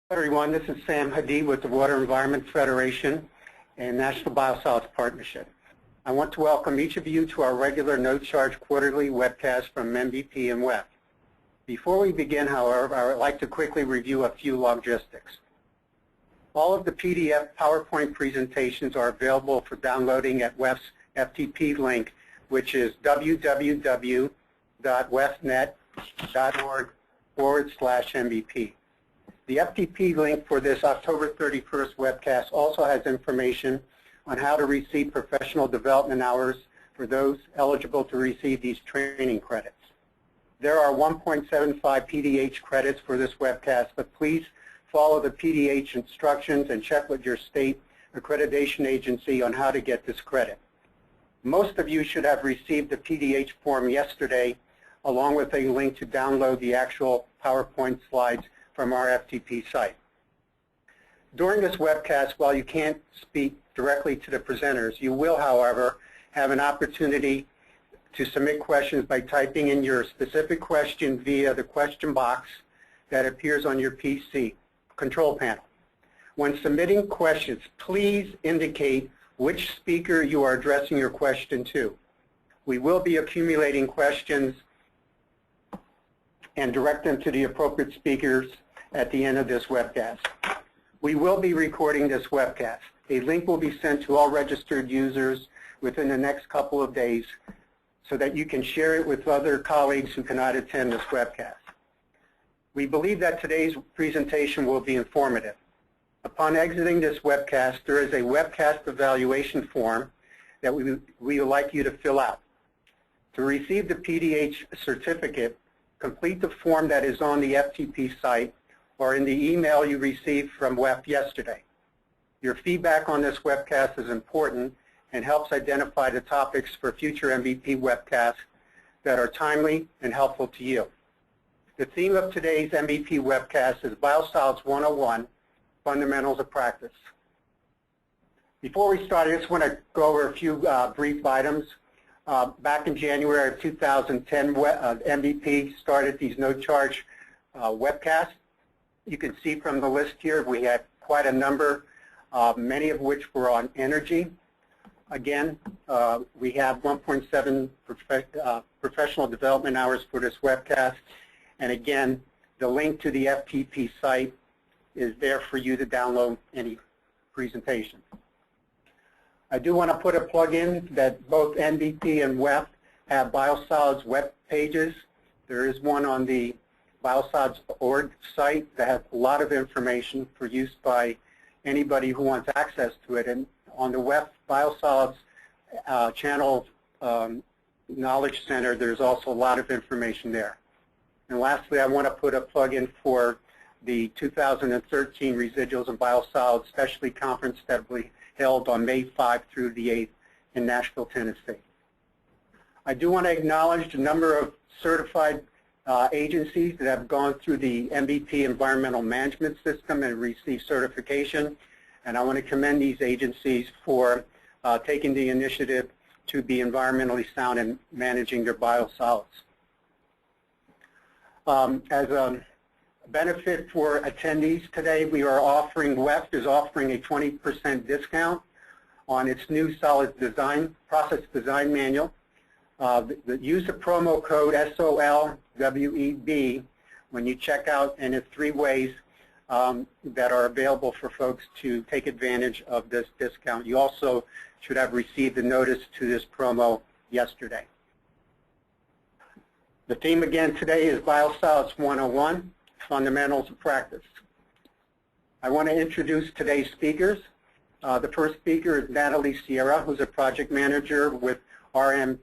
Hello everyone, this is Sam Hadid with the Water Environment Federation and National Biosolids Partnership. I want to welcome each of you to our regular no-charge quarterly webcast from MVP and WEF. Before we begin, however, I would like to quickly review a few logistics. All of the PDF PowerPoint presentations are available for downloading at WEF's FTP link, which is www.wefnet.org/MVP. The FTP link for this October 31st webcast also has information on how to receive professional development hours for those eligible to receive these training credits. There are 1.75 PDH credits for this webcast, but please follow the PDH instructions and check with your state accreditation agency on how to get this credit. Most of you should have received the PDH form yesterday, along with a link to download the actual PowerPoint slides from our FTP site. During this webcast, while you can't speak directly to the presenters, you will, however, have an opportunity to submit questions by typing in your specific question via the question box that appears on your PC control panel. When submitting questions, please indicate which speaker you are addressing your question to. We will be accumulating questions and direct them to the appropriate speakers at the end of this webcast. We will be recording this webcast. A link will be sent to all registered users within the next couple of days so that you can share it with other colleagues who cannot attend this webcast. We believe that today's presentation will be informative. Upon exiting this webcast, there is a webcast evaluation form that we would like you to fill out. To receive the PDH certificate, complete the form that is on the FTP site or in the email you received from WEF yesterday. Your feedback on this webcast is important and helps identify the topics for future MVP webcasts that are timely and helpful to you. The theme of today's MVP webcast is Biosolids 101, Fundamentals of Practice. Before we start, I just want to go over a few brief items. Back in January of 2010, MVP started these no-charge webcasts. You can see from the list here we had quite a number, many of which were on energy. Again, we have 1.7 professional development hours for this webcast. And again, the link to the FTP site is there for you to download any presentation. I do want to put a plug in that both MVP and WEF have Biosolids web pages. There is one on the biosolids.org site that has a lot of information for use by anybody who wants access to it. And on the WEF Biosolids channel Knowledge Center, there's also a lot of information there. And lastly, I want to put a plug in for the 2013 Residuals and Biosolids Specialty Conference that will be held on May 5 through the 8th in Nashville, Tennessee. I do want to acknowledge the number of certified agencies that have gone through the MVP Environmental Management System and received certification. And I want to commend these agencies for taking the initiative to be environmentally sound in managing their biosolids. As a benefit for attendees today, we are offering, WEF is offering a 20% discount on its new solids design, process design manual. Use the promo code SOLWEB when you check out, and it's 3 ways that are available for folks to take advantage of this discount. You also should have received a notice to this promo yesterday. The theme again today is Biosolids 101, Fundamentals of Practice. I want to introduce today's speakers. The first speaker is Natalie Sierra, who's a project manager with RMC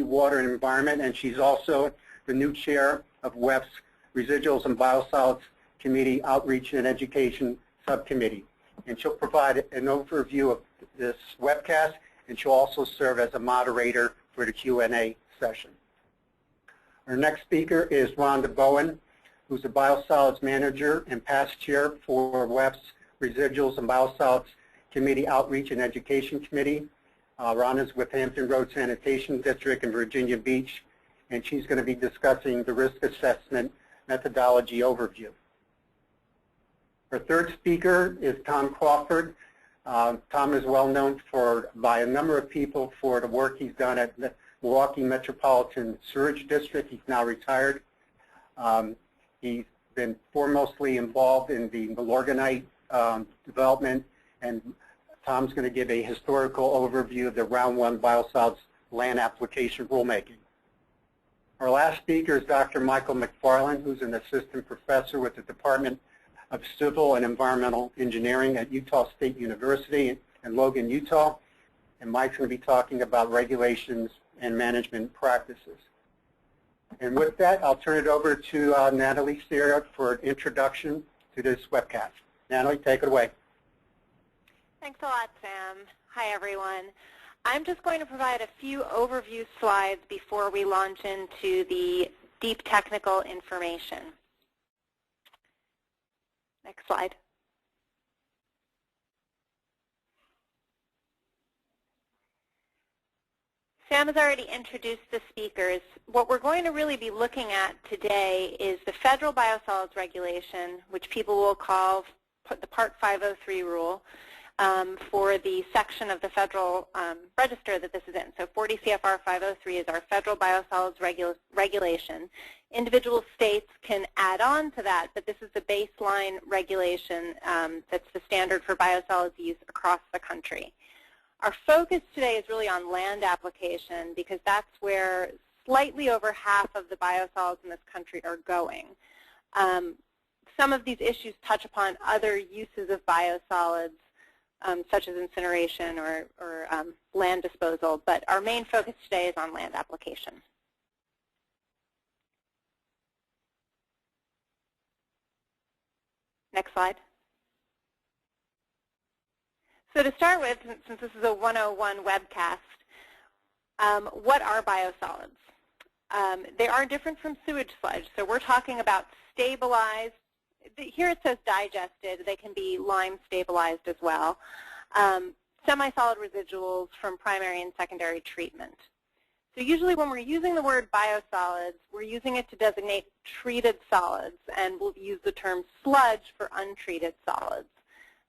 Water and Environment, and she's also the new chair of WEF's Residuals and Biosolids Committee Outreach and Education Subcommittee. And she'll provide an overview of this webcast, and she'll also serve as a moderator for the Q&A session. Our next speaker is Rhonda Bowen, who's a Biosolids Manager and past chair for WEF's Residuals and Biosolids Committee Outreach and Education Committee. Rhonda's with Hampton Road Sanitation District in Virginia Beach, and she's going to be discussing the risk assessment methodology overview. Our third speaker is Tom Crawford. Tom is well known by a number of people for the work he's done at the Milwaukee Metropolitan Sewage District. He's now retired. He's been foremostly involved in the Milorganite development, and Tom's going to give a historical overview of the Round 1 biosolids land application rulemaking. Our last speaker is Dr. Michael McFarland, who's an assistant professor with the Department of Civil and Environmental Engineering at Utah State University in Logan, Utah. And Mike's going to be talking about regulations and management practices. And with that, I'll turn it over to Natalie Steer for an introduction to this webcast. Natalie, take it away. Thanks a lot, Sam. Hi, everyone. I'm just going to provide a few overview slides before we launch into the deep technical information. Next slide. Sam has already introduced the speakers. What we're going to really be looking at today is the federal biosolids regulation, which people will call the Part 503 rule, for the section of the Federal Register that this is in. So 40 CFR 503 is our federal biosolids regulation. Individual states can add on to that, but this is the baseline regulation that's the standard for biosolids use across the country. Our focus today is really on land application because that's where slightly over half of the biosolids in this country are going. Some of these issues touch upon other uses of biosolids, such as incineration or land disposal, but our main focus today is on land application. Next slide. So to start with, since this is a 101 webcast, what are biosolids? They are different from sewage sludge, so we're talking about stabilized. Here it says digested. They can be lime stabilized as well. Semi-solid residuals from primary and secondary treatment. So usually when we're using the word biosolids, we're using it to designate treated solids, and we'll use the term sludge for untreated solids.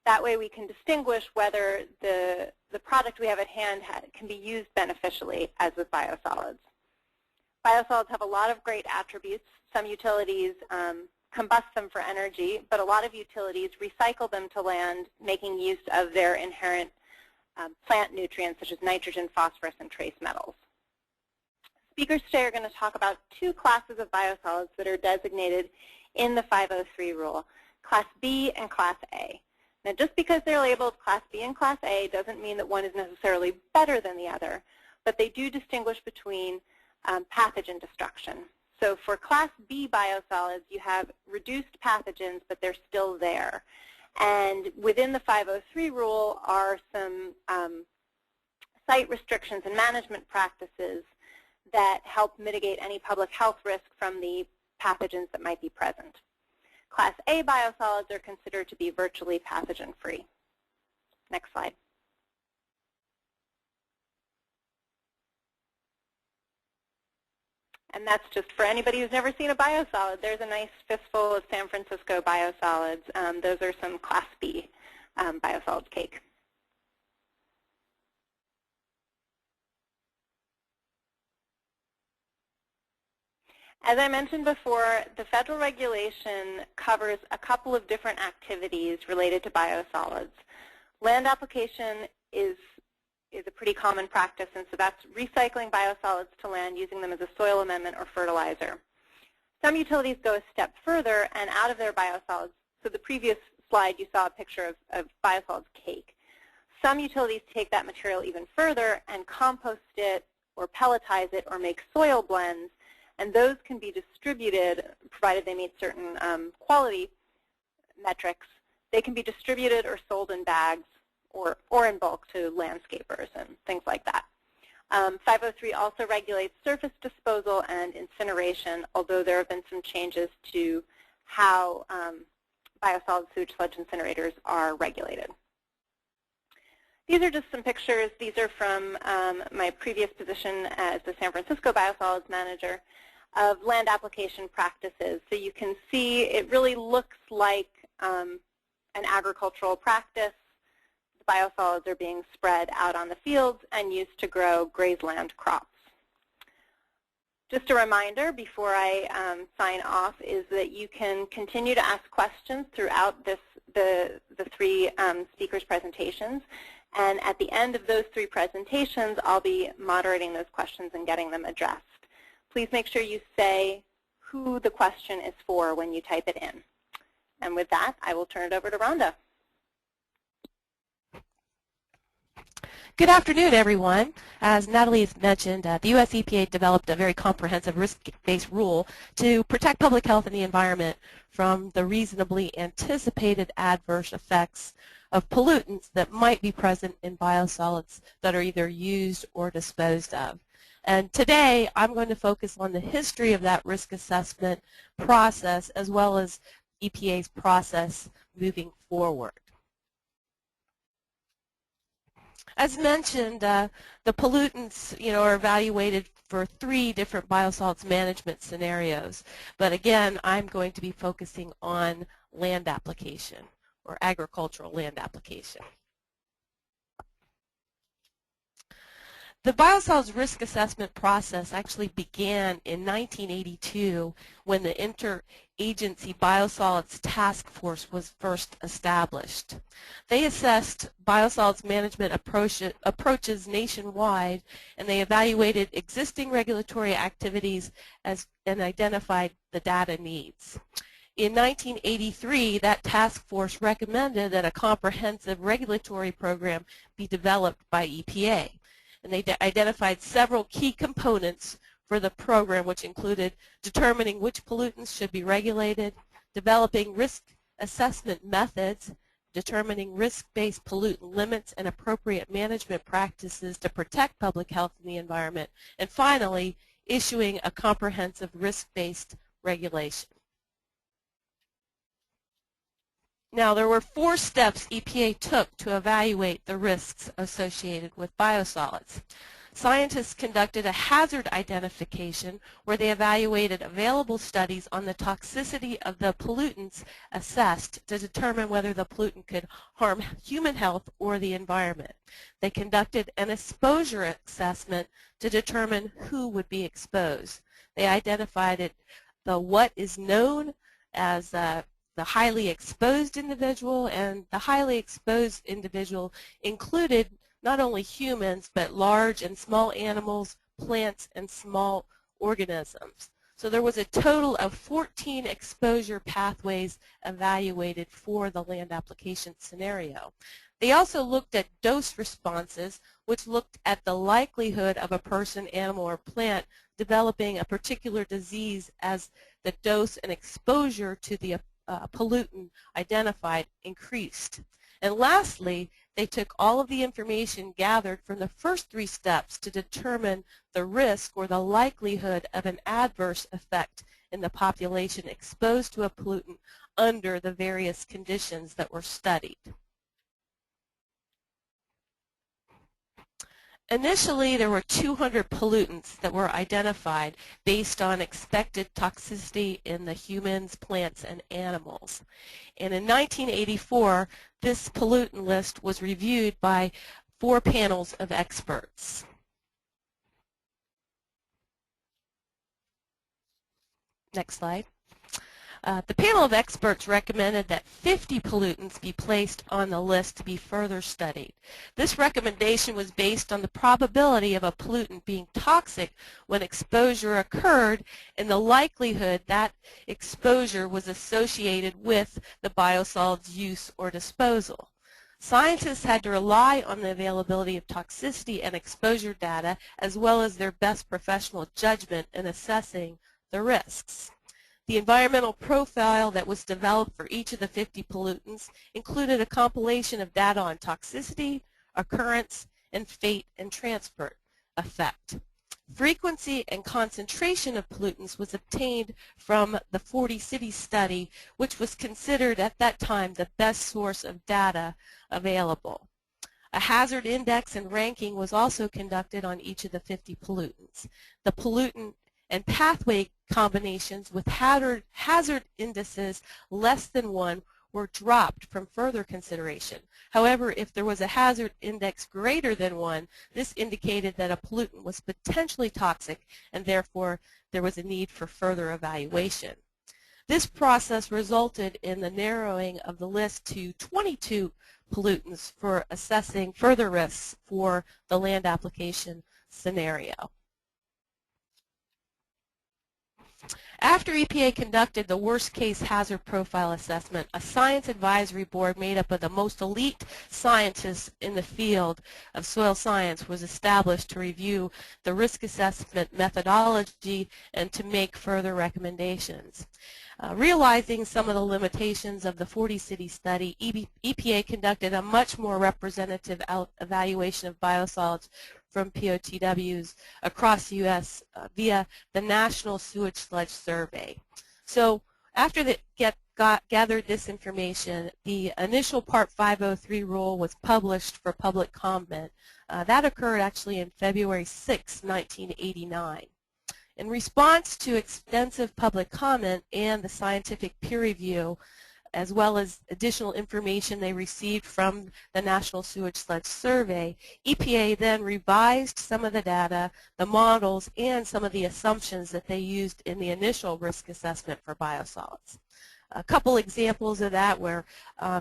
That way we can distinguish whether the product we have at hand can be used beneficially, as with biosolids. Biosolids have a lot of great attributes. Some utilities combust them for energy, but a lot of utilities recycle them to land, making use of their inherent plant nutrients such as nitrogen, phosphorus, and trace metals. Speakers today are going to talk about two classes of biosolids that are designated in the 503 rule, Class B and Class A. Now, just because they're labeled Class B and Class A doesn't mean that one is necessarily better than the other, but they do distinguish between pathogen destruction. So for Class B biosolids, you have reduced pathogens, but they're still there. And within the 503 rule are some site restrictions and management practices that help mitigate any public health risk from the pathogens that might be present. Class A biosolids are considered to be virtually pathogen-free. Next slide. And that's just for anybody who's never seen a biosolid. There's a nice fistful of San Francisco biosolids. Those are some Class B biosolids cake. As I mentioned before, the federal regulation covers a couple of different activities related to biosolids. Land application is a pretty common practice, and so that's recycling biosolids to land, using them as a soil amendment or fertilizer. Some utilities go a step further, and out of their biosolids, so the previous slide you saw a picture of biosolids cake. Some utilities take that material even further and compost it or pelletize it or make soil blends, and those can be distributed, provided they meet certain quality metrics. They can be distributed or sold in bags or in bulk to landscapers and things like that. 503 also regulates surface disposal and incineration, although there have been some changes to how biosolids sewage sludge incinerators are regulated. These are just some pictures. These are from my previous position as the San Francisco Biosolids Manager of land application practices. So you can see it really looks like an agricultural practice. The biosolids are being spread out on the fields and used to grow grazeland crops. Just a reminder before I sign off is that you can continue to ask questions throughout the three speakers' presentations. And at the end of those three presentations, I'll be moderating those questions and getting them addressed. Please make sure you say who the question is for when you type it in. And with that, I will turn it over to Rhonda. Good afternoon, everyone. As Natalie has mentioned, the U.S. EPA developed a very comprehensive risk-based rule to protect public health and the environment from the reasonably anticipated adverse effects of pollutants that might be present in biosolids that are either used or disposed of. And today, I'm going to focus on the history of that risk assessment process as well as EPA's process moving forward. As mentioned, the pollutants, are evaluated for 3 different biosolids management scenarios. But again, I'm going to be focusing on land application or agricultural land application. The biosolids risk assessment process actually began in 1982 when the Interagency Biosolids Task Force was first established. They assessed biosolids management approaches nationwide, and they evaluated existing regulatory activities and identified the data needs. In 1983, that task force recommended that a comprehensive regulatory program be developed by EPA. And they identified several key components for the program, which included determining which pollutants should be regulated, developing risk assessment methods, determining risk-based pollutant limits and appropriate management practices to protect public health and the environment, and finally, issuing a comprehensive risk-based regulation. Now, there were 4 steps EPA took to evaluate the risks associated with biosolids. Scientists conducted a hazard identification where they evaluated available studies on the toxicity of the pollutants assessed to determine whether the pollutant could harm human health or the environment. They conducted an exposure assessment to determine who would be exposed. They identified what is known as the highly exposed individual, and the highly exposed individual included not only humans, but large and small animals, plants, and small organisms. So there was a total of 14 exposure pathways evaluated for the land application scenario. They also looked at dose responses, which looked at the likelihood of a person, animal, or plant developing a particular disease as the dose and exposure to the pollutant identified increased. And lastly, they took all of the information gathered from the first 3 steps to determine the risk or the likelihood of an adverse effect in the population exposed to a pollutant under the various conditions that were studied. Initially, there were 200 pollutants that were identified based on expected toxicity in the humans, plants, and animals. And in 1984, this pollutant list was reviewed by 4 panels of experts. Next slide. The panel of experts recommended that 50 pollutants be placed on the list to be further studied. This recommendation was based on the probability of a pollutant being toxic when exposure occurred and the likelihood that exposure was associated with the biosolid's use or disposal. Scientists had to rely on the availability of toxicity and exposure data as well as their best professional judgment in assessing the risks. The environmental profile that was developed for each of the 50 pollutants included a compilation of data on toxicity, occurrence, and fate and transport effect. Frequency and concentration of pollutants was obtained from the 40 city study, which was considered at that time the best source of data available. A hazard index and ranking was also conducted on each of the 50 pollutants. The pollutant and pathway combinations with hazard indices less than 1 were dropped from further consideration. However, if there was a hazard index greater than 1, this indicated that a pollutant was potentially toxic and therefore there was a need for further evaluation. This process resulted in the narrowing of the list to 22 pollutants for assessing further risks for the land application scenario. After EPA conducted the worst-case hazard profile assessment, a science advisory board made up of the most elite scientists in the field of soil science was established to review the risk assessment methodology and to make further recommendations. Realizing some of the limitations of the 40-city study, EPA conducted a much more representative evaluation of biosolids from POTWs across the U.S. Via the National Sewage Sludge Survey. So after they gathered this information, the initial Part 503 rule was published for public comment. That occurred actually in February 6, 1989. In response to extensive public comment and the scientific peer review, as well as additional information they received from the National Sewage Sludge Survey, EPA then revised some of the data, the models, and some of the assumptions that they used in the initial risk assessment for biosolids. A couple examples of that where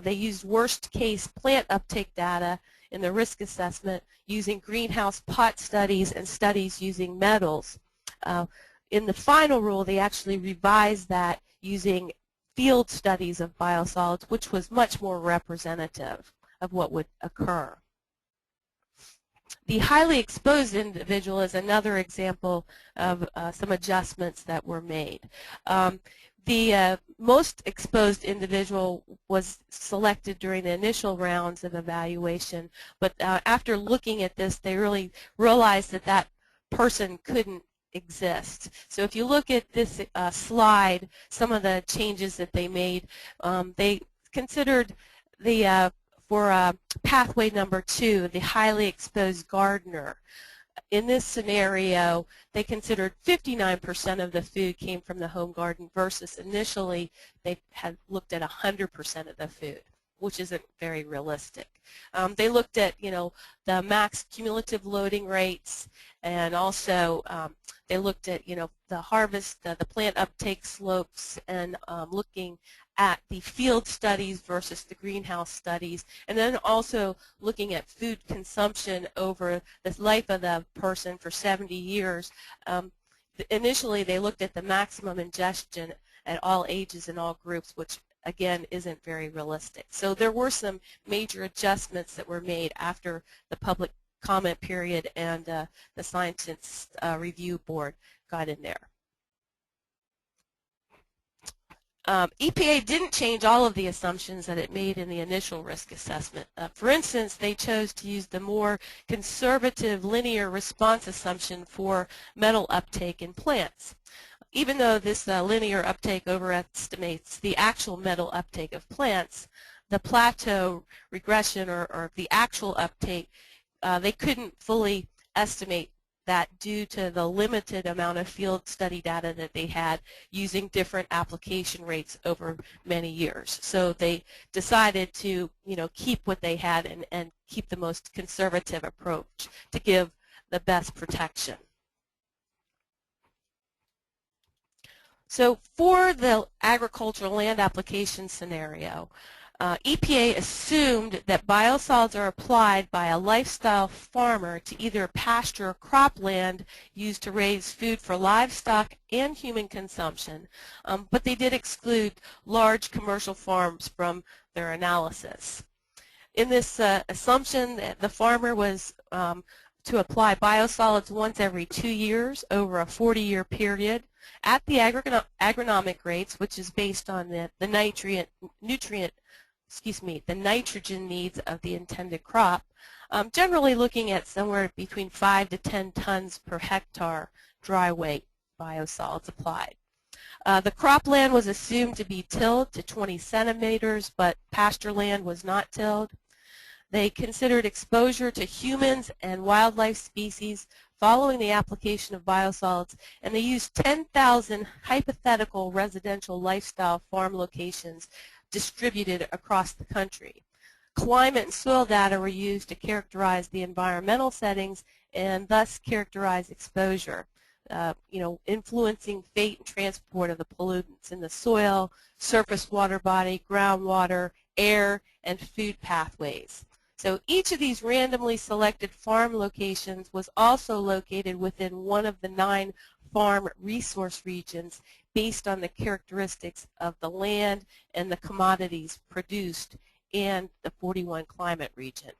they used worst-case plant uptake data in the risk assessment using greenhouse pot studies and studies using metals. In the final rule, they actually revised that using field studies of biosolids, which was much more representative of what would occur. The highly exposed individual is another example of some adjustments that were made. The most exposed individual was selected during the initial rounds of evaluation, but after looking at this, they really realized that that person couldn't exist. So if you look at this slide, some of the changes that they made, they considered the for pathway number 2, the highly exposed gardener. In this scenario, they considered 59% of the food came from the home garden versus initially they had looked at 100% of the food, which isn't very realistic. They looked at, the max cumulative loading rates, and also they looked at, the harvest, the plant uptake slopes, and looking at the field studies versus the greenhouse studies, and then also looking at food consumption over the life of the person for 70 years. Initially, they looked at the maximum ingestion at all ages and all groups, which again isn't very realistic. So there were some major adjustments that were made after the public comment period and the scientists review board got in there. EPA didn't change all of the assumptions that it made in the initial risk assessment. For instance, they chose to use the more conservative linear response assumption for metal uptake in plants. Even though this linear uptake overestimates the actual metal uptake of plants, the plateau regression or the actual uptake, they couldn't fully estimate that due to the limited amount of field study data that they had using different application rates over many years. So they decided to, keep what they had and keep the most conservative approach to give the best protection. So for the agricultural land application scenario, EPA assumed that biosolids are applied by a lifestyle farmer to either pasture or cropland used to raise food for livestock and human consumption, but they did exclude large commercial farms from their analysis. In this assumption, the farmer was to apply biosolids once every 2 years over a 40-year period at the agronomic rates, which is based on the nitrogen needs of the intended crop, generally looking at somewhere between 5 to 10 tons per hectare dry weight biosolids applied. The cropland was assumed to be tilled to 20 centimeters, but pasture land was not tilled. They considered exposure to humans and wildlife species following the application of biosolids, and they used 10,000 hypothetical residential lifestyle farm locations distributed across the country. Climate and soil data were used to characterize the environmental settings and thus characterize exposure, influencing fate and transport of the pollutants in the soil, surface water body, groundwater, air, and food pathways. So each of these randomly selected farm locations was also located within one of the 9 farm resource regions based on the characteristics of the land and the commodities produced in the 41 climate region.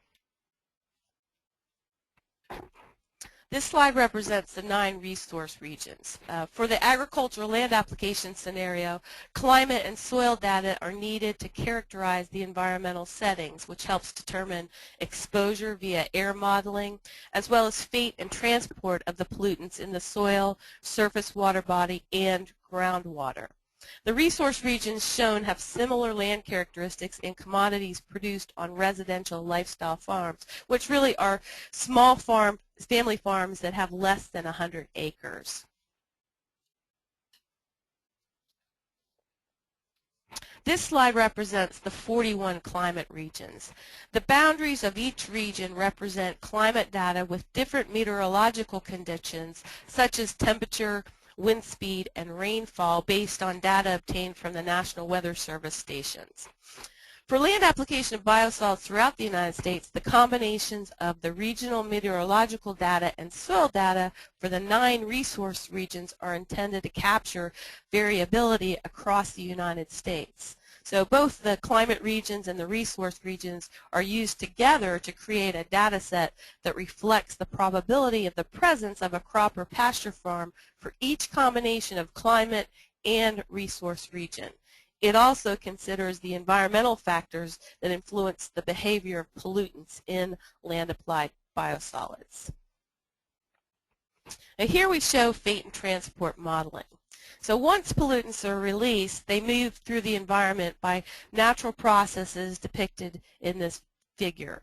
This slide represents the 9 resource regions. For the agricultural land application scenario, climate and soil data are needed to characterize the environmental settings, which helps determine exposure via air modeling, as well as fate and transport of the pollutants in the soil, surface water body, and groundwater. The resource regions shown have similar land characteristics and commodities produced on residential lifestyle farms, which really are small family farms that have less than 100 acres. This slide represents the 41 climate regions. The boundaries of each region represent climate data with different meteorological conditions, such as temperature, wind speed, and rainfall based on data obtained from the National Weather Service stations. For land application of biosolids throughout the United States, the combinations of the regional meteorological data and soil data for the 9 resource regions are intended to capture variability across the United States. So both the climate regions and the resource regions are used together to create a data set that reflects the probability of the presence of a crop or pasture farm for each combination of climate and resource region. It also considers the environmental factors that influence the behavior of pollutants in land-applied biosolids. Now here we show fate and transport modeling. So once pollutants are released, they move through the environment by natural processes depicted in this figure.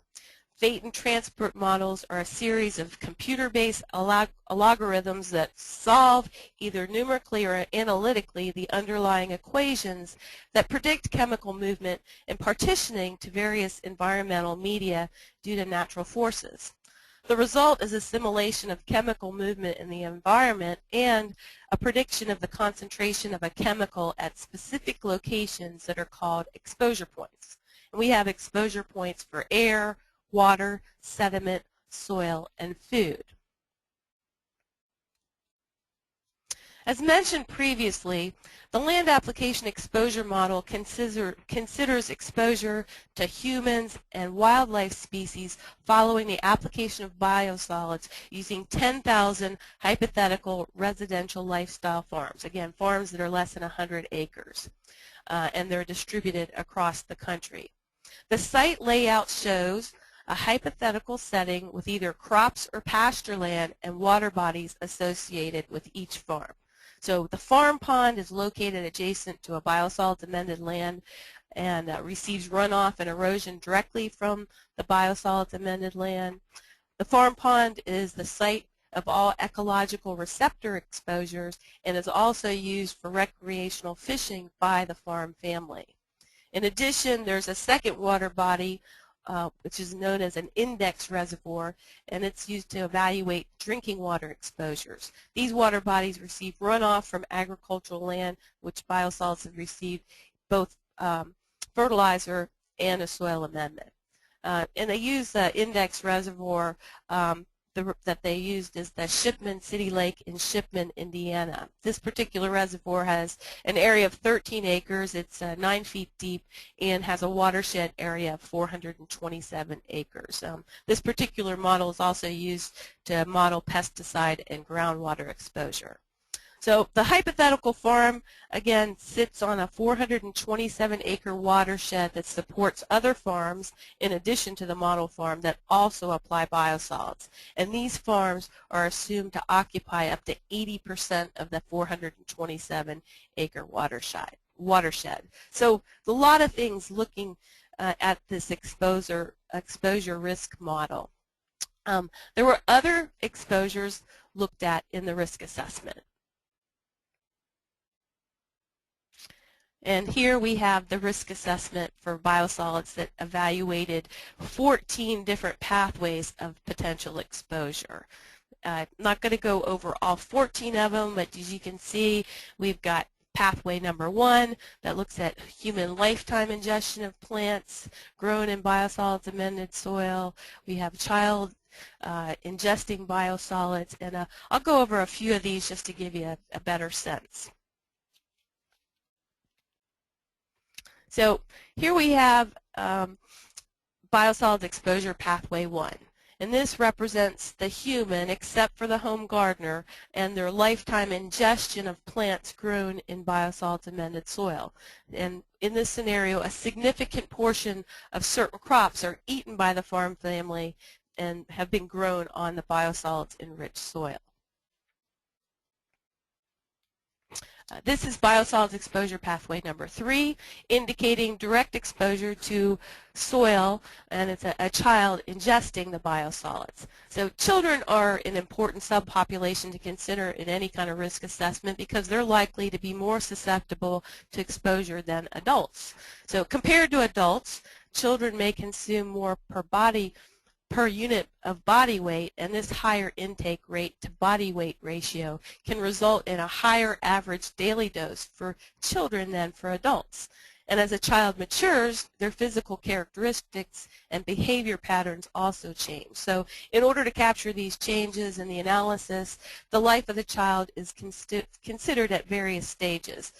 Fate and transport models are a series of computer-based algorithms that solve either numerically or analytically the underlying equations that predict chemical movement and partitioning to various environmental media due to natural forces. The result is a simulation of chemical movement in the environment and a prediction of the concentration of a chemical at specific locations that are called exposure points. And we have exposure points for air, water, sediment, soil, and food. As mentioned previously, the land application exposure model considers exposure to humans and wildlife species following the application of biosolids using 10,000 hypothetical residential lifestyle farms. Again, farms that are less than 100 acres, and they're distributed across the country. The site layout shows a hypothetical setting with either crops or pasture land and water bodies associated with each farm. So the farm pond is located adjacent to a biosolids amended land and receives runoff and erosion directly from the biosolids amended land. The farm pond is the site of all ecological receptor exposures and is also used for recreational fishing by the farm family. In addition, there's a second water body which is known as an index reservoir, and it's used to evaluate drinking water exposures. These water bodies receive runoff from agricultural land, which biosolids have received both fertilizer and a soil amendment. And they use the index reservoir that they used is the Shipman City Lake in Shipman, Indiana. This particular reservoir has an area of 13 acres. It's 9 feet deep and has a watershed area of 427 acres. This particular model is also used to model pesticide and groundwater exposure. So the hypothetical farm, again, sits on a 427-acre watershed that supports other farms in addition to the model farm that also apply biosolids. And these farms are assumed to occupy up to 80% of the 427-acre watershed. So a lot of things looking at this exposure risk model. There were other exposures looked at in the risk assessment. And here we have the risk assessment for biosolids that evaluated 14 different pathways of potential exposure. I'm not going to go over all 14 of them, but as you can see, we've got pathway number 1 that looks at human lifetime ingestion of plants grown in biosolids amended soil. We have child ingesting biosolids, and I'll go over a few of these just to give you a better sense. So here we have biosolids exposure pathway 1. And this represents the human, except for the home gardener, and their lifetime ingestion of plants grown in biosolids amended soil. And in this scenario, a significant portion of certain crops are eaten by the farm family and have been grown on the biosolids enriched soil. This is biosolids exposure pathway number 3, indicating direct exposure to soil, and it's a child ingesting the biosolids. So children are an important subpopulation to consider in any kind of risk assessment because they're likely to be more susceptible to exposure than adults. So compared to adults, children may consume more per unit of body weight, and this higher intake rate to body weight ratio can result in a higher average daily dose for children than for adults. And as a child matures, their physical characteristics and behavior patterns also change. So in order to capture these changes in the analysis, the life of the child is considered at various stages.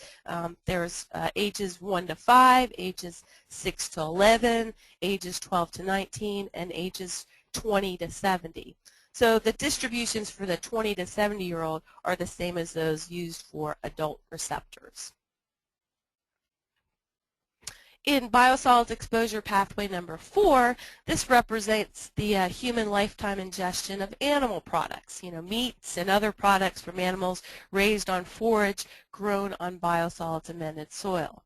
There's ages 1 to 5, ages 6 to 11, ages 12 to 19, and ages 20 to 70. So the distributions for the 20 to 70-year-old are the same as those used for adult receptors. In biosolids exposure pathway number 4, this represents the human lifetime ingestion of animal products, meats and other products from animals raised on forage grown on biosolids amended soil.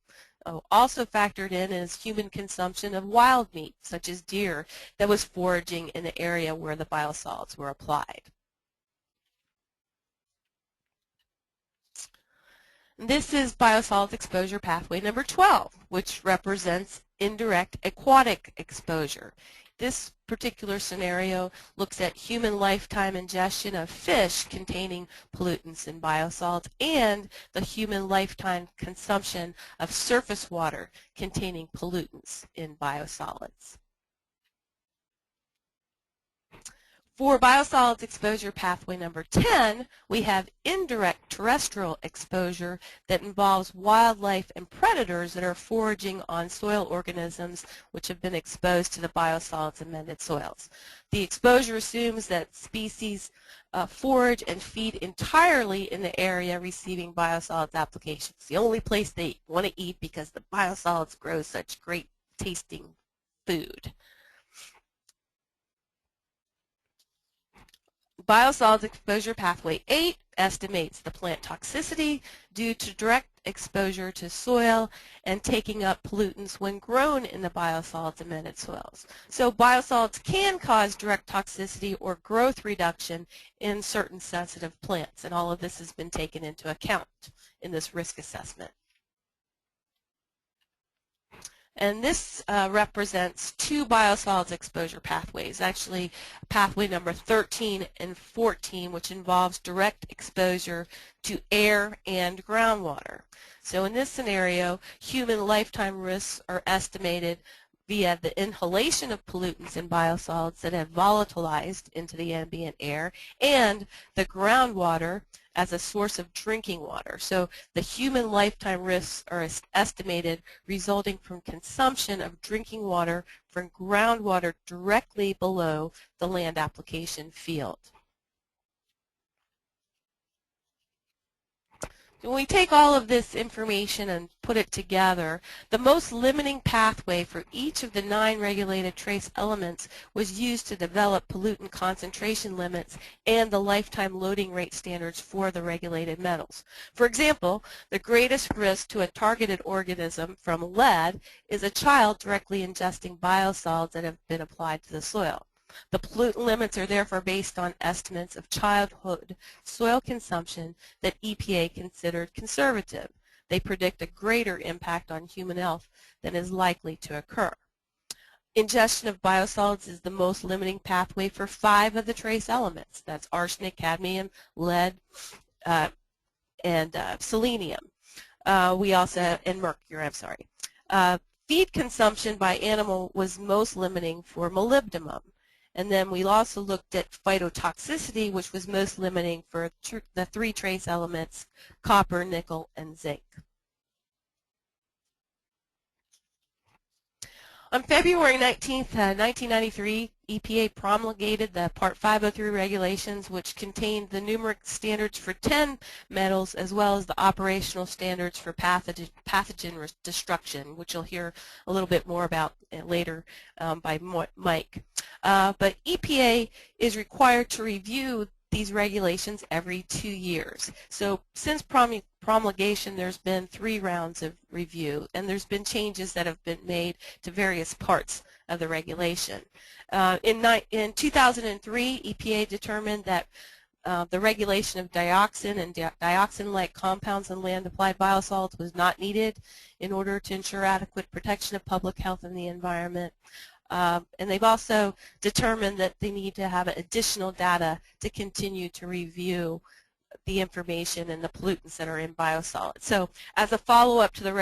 Also factored in is human consumption of wild meat, such as deer, that was foraging in the area where the biosolids were applied. This is biosolids exposure pathway number 12, which represents indirect aquatic exposure. This particular scenario looks at human lifetime ingestion of fish containing pollutants in biosolids and the human lifetime consumption of surface water containing pollutants in biosolids. For biosolids exposure pathway number 10, we have indirect terrestrial exposure that involves wildlife and predators that are foraging on soil organisms which have been exposed to the biosolids amended soils. The exposure assumes that species forage and feed entirely in the area receiving biosolids applications. The only place they want to eat because the biosolids grow such great tasting food. Biosolids exposure pathway 8 estimates the plant toxicity due to direct exposure to soil and taking up pollutants when grown in the biosolids amended soils. So biosolids can cause direct toxicity or growth reduction in certain sensitive plants, and all of this has been taken into account in this risk assessment. And this represents 2 biosolids exposure pathways, actually pathway number 13 and 14, which involves direct exposure to air and groundwater. So in this scenario, human lifetime risks are estimated via the inhalation of pollutants in biosolids that have volatilized into the ambient air and the groundwater as a source of drinking water. So the human lifetime risks are estimated resulting from consumption of drinking water from groundwater directly below the land application field. When we take all of this information and put it together, the most limiting pathway for each of the 9 regulated trace elements was used to develop pollutant concentration limits and the lifetime loading rate standards for the regulated metals. For example, the greatest risk to a targeted organism from lead is a child directly ingesting biosolids that have been applied to the soil. The pollutant limits are therefore based on estimates of childhood soil consumption that EPA considered conservative. they predict a greater impact on human health than is likely to occur. Ingestion of biosolids is the most limiting pathway for 5 of the trace elements. That's arsenic, cadmium, lead, and selenium. We also, and mercury, I'm sorry. Feed consumption by animal was most limiting for molybdenum. And then we also looked at phytotoxicity, which was most limiting for the 3 trace elements, copper, nickel, and zinc. On February 19th, 1993, EPA promulgated the Part 503 regulations, which contained the numeric standards for 10 metals as well as the operational standards for pathogen destruction, which you'll hear a little bit more about later by Mike. But EPA is required to review these regulations every 2 years. So since promulgation, there's been 3 rounds of review, and there's been changes that have been made to various parts of the regulation. In 2003, EPA determined that the regulation of dioxin and dioxin-like compounds in land-applied biosolids was not needed in order to ensure adequate protection of public health and the environment. And they've also determined that they need to have additional data to continue to review the information and the pollutants that are in biosolids. So as a follow-up to the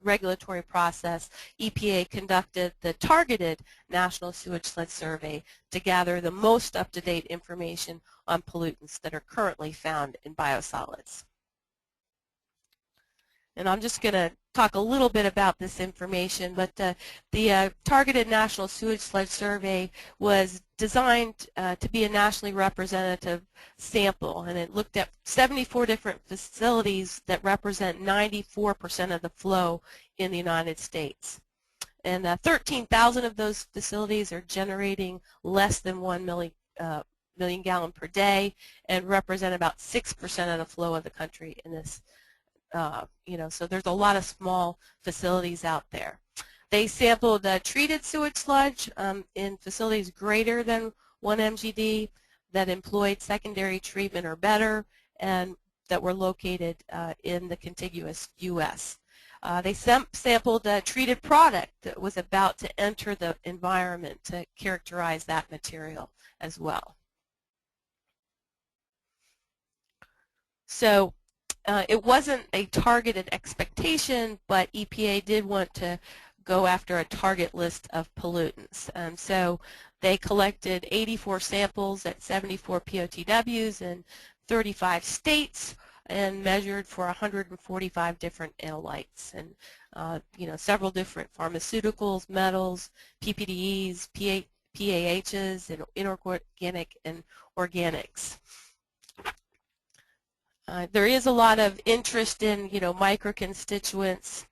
regulatory process, EPA conducted the targeted National Sewage Sludge Survey to gather the most up-to-date information on pollutants that are currently found in biosolids. And I'm just going to talk a little bit about this information, but the Targeted National Sewage Sludge Survey was designed to be a nationally representative sample, and it looked at 74 different facilities that represent 94% of the flow in the United States. And 13,000 of those facilities are generating less than 1 million gallon per day and represent about 6% of the flow of the country in this. So there's a lot of small facilities out there. They sampled treated sewage sludge in facilities greater than 1 MGD that employed secondary treatment or better and that were located in the contiguous U.S. They sampled a treated product that was about to enter the environment to characterize that material as well. So it wasn't a targeted expectation, but EPA did want to go after a target list of pollutants. So they collected 84 samples at 74 POTWs in 35 states and measured for 145 different analytes and several different pharmaceuticals, metals, PPDEs, PAHs, and inorganic and organics. There is a lot of interest in, microconstituents,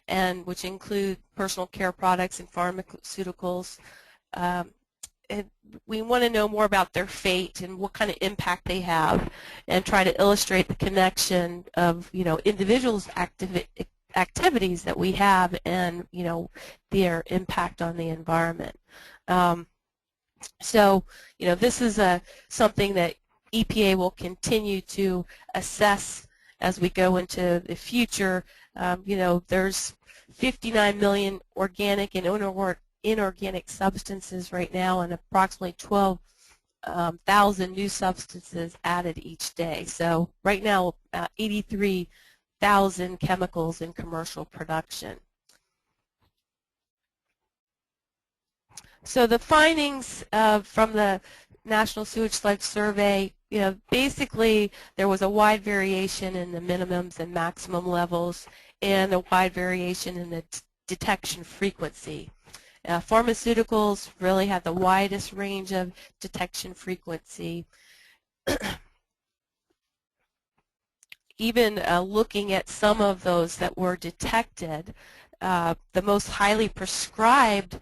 and which include personal care products and pharmaceuticals. And we want to know more about their fate and what kind of impact they have, and try to illustrate the connection of, individuals' activities that we have and, their impact on the environment. So, this is something that EPA will continue to assess as we go into the future. There's 59 million organic and inorganic substances right now, and approximately 12,000 new substances added each day. So right now, 83,000 chemicals in commercial production. So the findings from the National Sewage Sludge Survey, basically there was a wide variation in the minimums and maximum levels and a wide variation in the detection frequency. Pharmaceuticals really had the widest range of detection frequency. Even looking at some of those that were detected, the most highly prescribed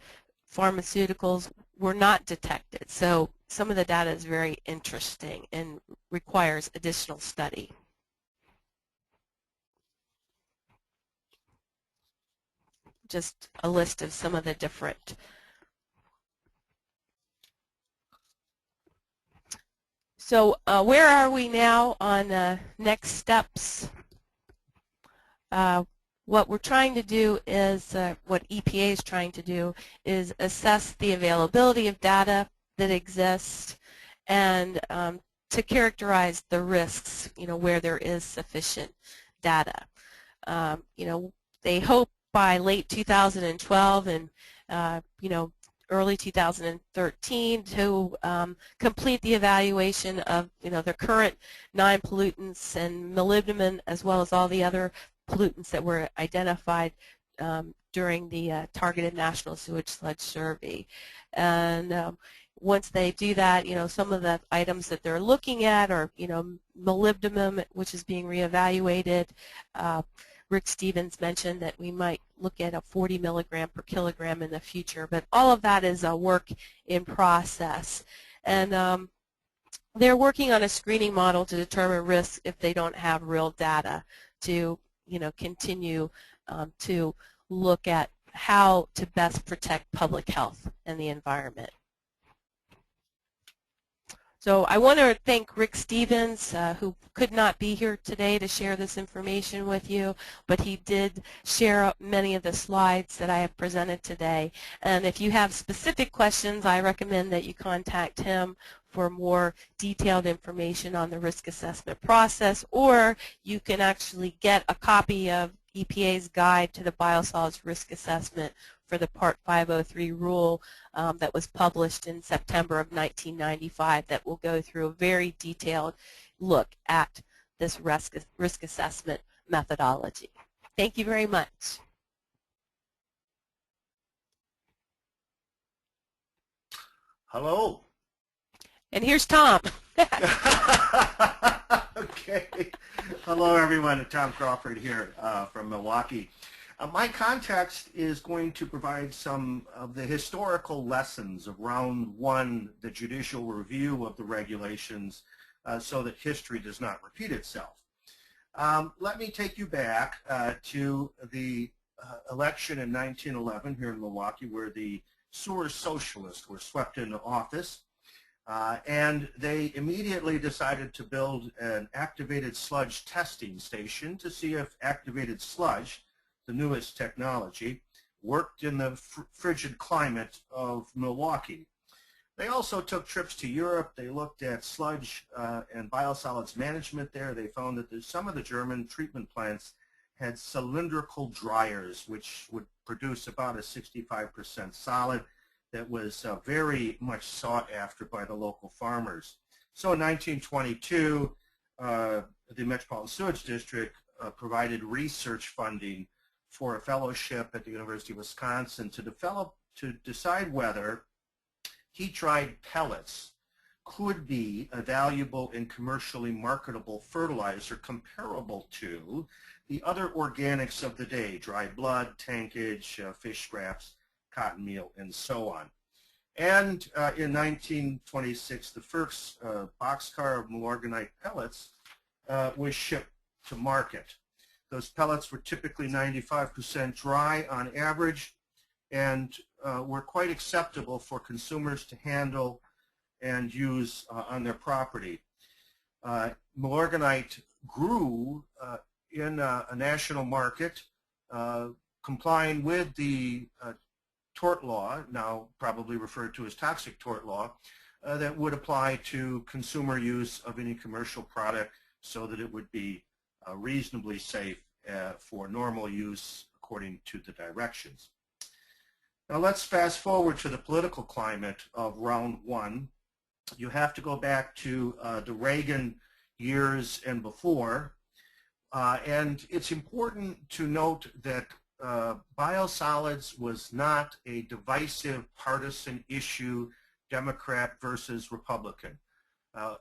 pharmaceuticals were not detected. So some of the data is very interesting and requires additional study. Just a list of some of the different. So where are we now on next steps? what we're trying to do is, what EPA is trying to do is assess the availability of data that exists and to characterize the risks, where there is sufficient data. They hope by late 2012 and, early 2013 to complete the evaluation of, their current 9 pollutants and molybdenum, as well as all the other pollutants that were identified during the targeted national sewage sludge survey. And once they do that, some of the items that they're looking at are, molybdenum, which is being reevaluated. Rick Stevens mentioned that we might look at a 40 milligram per kilogram in the future, but all of that is a work in process. And they're working on a screening model to determine risks if they don't have real data to, continue to look at how to best protect public health and the environment. So I want to thank Rick Stevens, who could not be here today to share this information with you, but he did share many of the slides that I have presented today. And if you have specific questions, I recommend that you contact him for more detailed information on the risk assessment process, or you can actually get a copy of EPA's guide to the biosolids risk assessment for the Part 503 rule that was published in September of 1995 that will go through a very detailed look at this risk assessment methodology. Thank you very much. Hello. And here's Tom. Okay. Hello, everyone. Tom Crawford here from Milwaukee. My context is going to provide some of the historical lessons of round one, the judicial review of the regulations, so that history does not repeat itself. Let me take you back to the election in 1911 here in Milwaukee, where the sewer socialists were swept into office. And they immediately decided to build an activated sludge testing station to see if activated sludge, the newest technology, worked in the frigid climate of Milwaukee. They also took trips to Europe. They looked at sludge and biosolids management there. They found that some of the German treatment plants had cylindrical dryers, which would produce about a 65% solid that was very much sought after by the local farmers. So in 1922, the Metropolitan Sewage District provided research funding for a fellowship at the University of Wisconsin to decide whether heat-dried pellets could be a valuable and commercially marketable fertilizer comparable to the other organics of the day, dried blood, tankage, fish scraps, cotton meal, and so on. And in 1926, the first boxcar of Milorganite pellets was shipped to market. Those pellets were typically 95% dry on average and were quite acceptable for consumers to handle and use on their property. Milorganite grew in a national market, complying with the tort law, now probably referred to as toxic tort law, that would apply to consumer use of any commercial product so that it would be reasonably safe for normal use according to the directions. Now let's fast forward to the political climate of round one. You have to go back to the Reagan years and before, and it's important to note that biosolids was not a divisive partisan issue, Democrat versus Republican.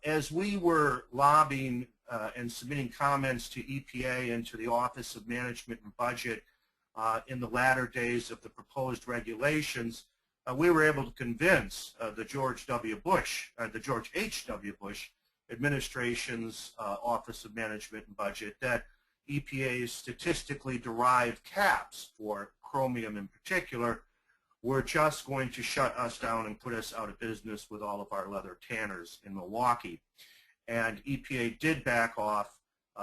As we were lobbying and submitting comments to EPA and to the Office of Management and Budget in the latter days of the proposed regulations, we were able to convince the George H.W. Bush administration's Office of Management and Budget that EPA's statistically derived caps for chromium in particular were just going to shut us down and put us out of business with all of our leather tanners in Milwaukee. And EPA did back off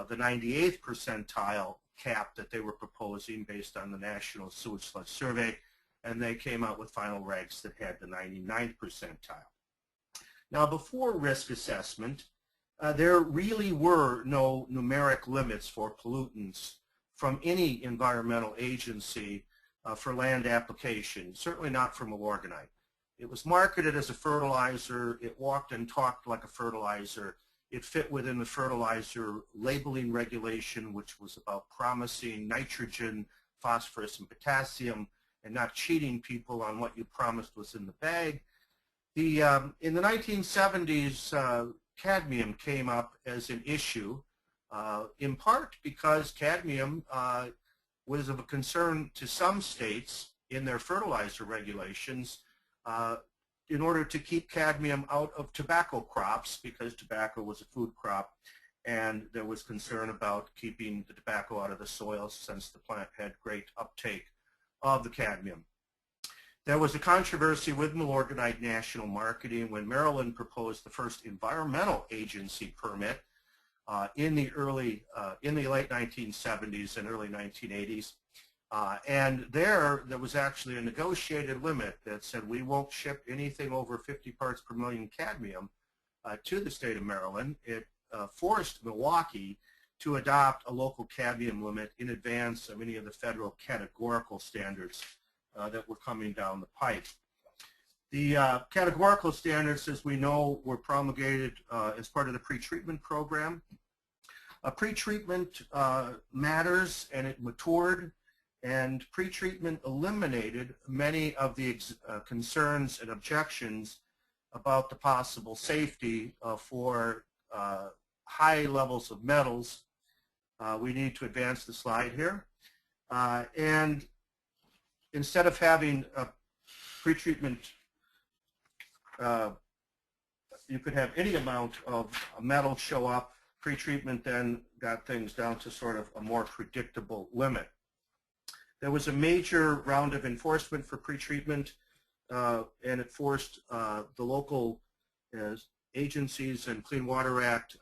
the 98th percentile cap that they were proposing based on the National Sewage Sludge Survey, and they came out with final regs that had the 99th percentile. Now, before risk assessment, there really were no numeric limits for pollutants from any environmental agency for land application, certainly not from Milorganite. It was marketed as a fertilizer. It walked and talked like a fertilizer. It fit within the fertilizer labeling regulation, which was about promising nitrogen, phosphorus, and potassium, and not cheating people on what you promised was in the bag. In the 1970s, cadmium came up as an issue, in part because cadmium was of a concern to some states in their fertilizer regulations in order to keep cadmium out of tobacco crops, because tobacco was a food crop, and there was concern about keeping the tobacco out of the soil since the plant had great uptake of the cadmium. There was a controversy with Milorganite national marketing when Maryland proposed the first environmental agency permit in the late 1970s and early 1980s. And there was actually a negotiated limit that said we won't ship anything over 50 parts per million cadmium to the state of Maryland. It forced Milwaukee to adopt a local cadmium limit in advance of any of the federal categorical standards that were coming down the pipe. The categorical standards, as we know, were promulgated as part of the pretreatment program. Pretreatment matters, and it matured, and pretreatment eliminated many of the concerns and objections about the possible safety for high levels of metals. We need to advance the slide here. And instead of having a pretreatment, you could have any amount of metal show up. Pretreatment then got things down to sort of a more predictable limit. There was a major round of enforcement for pretreatment, and it forced the local agencies and Clean Water Act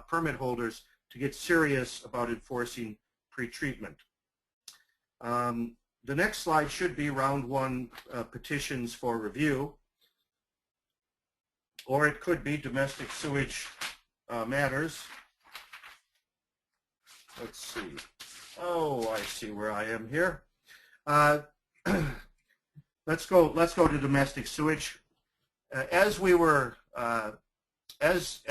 permit holders to get serious about enforcing pretreatment. The next slide should be round one petitions for review, or it could be domestic sewage matters. Let's see. Oh, I see where I am here. Let's go to domestic sewage. As we were, as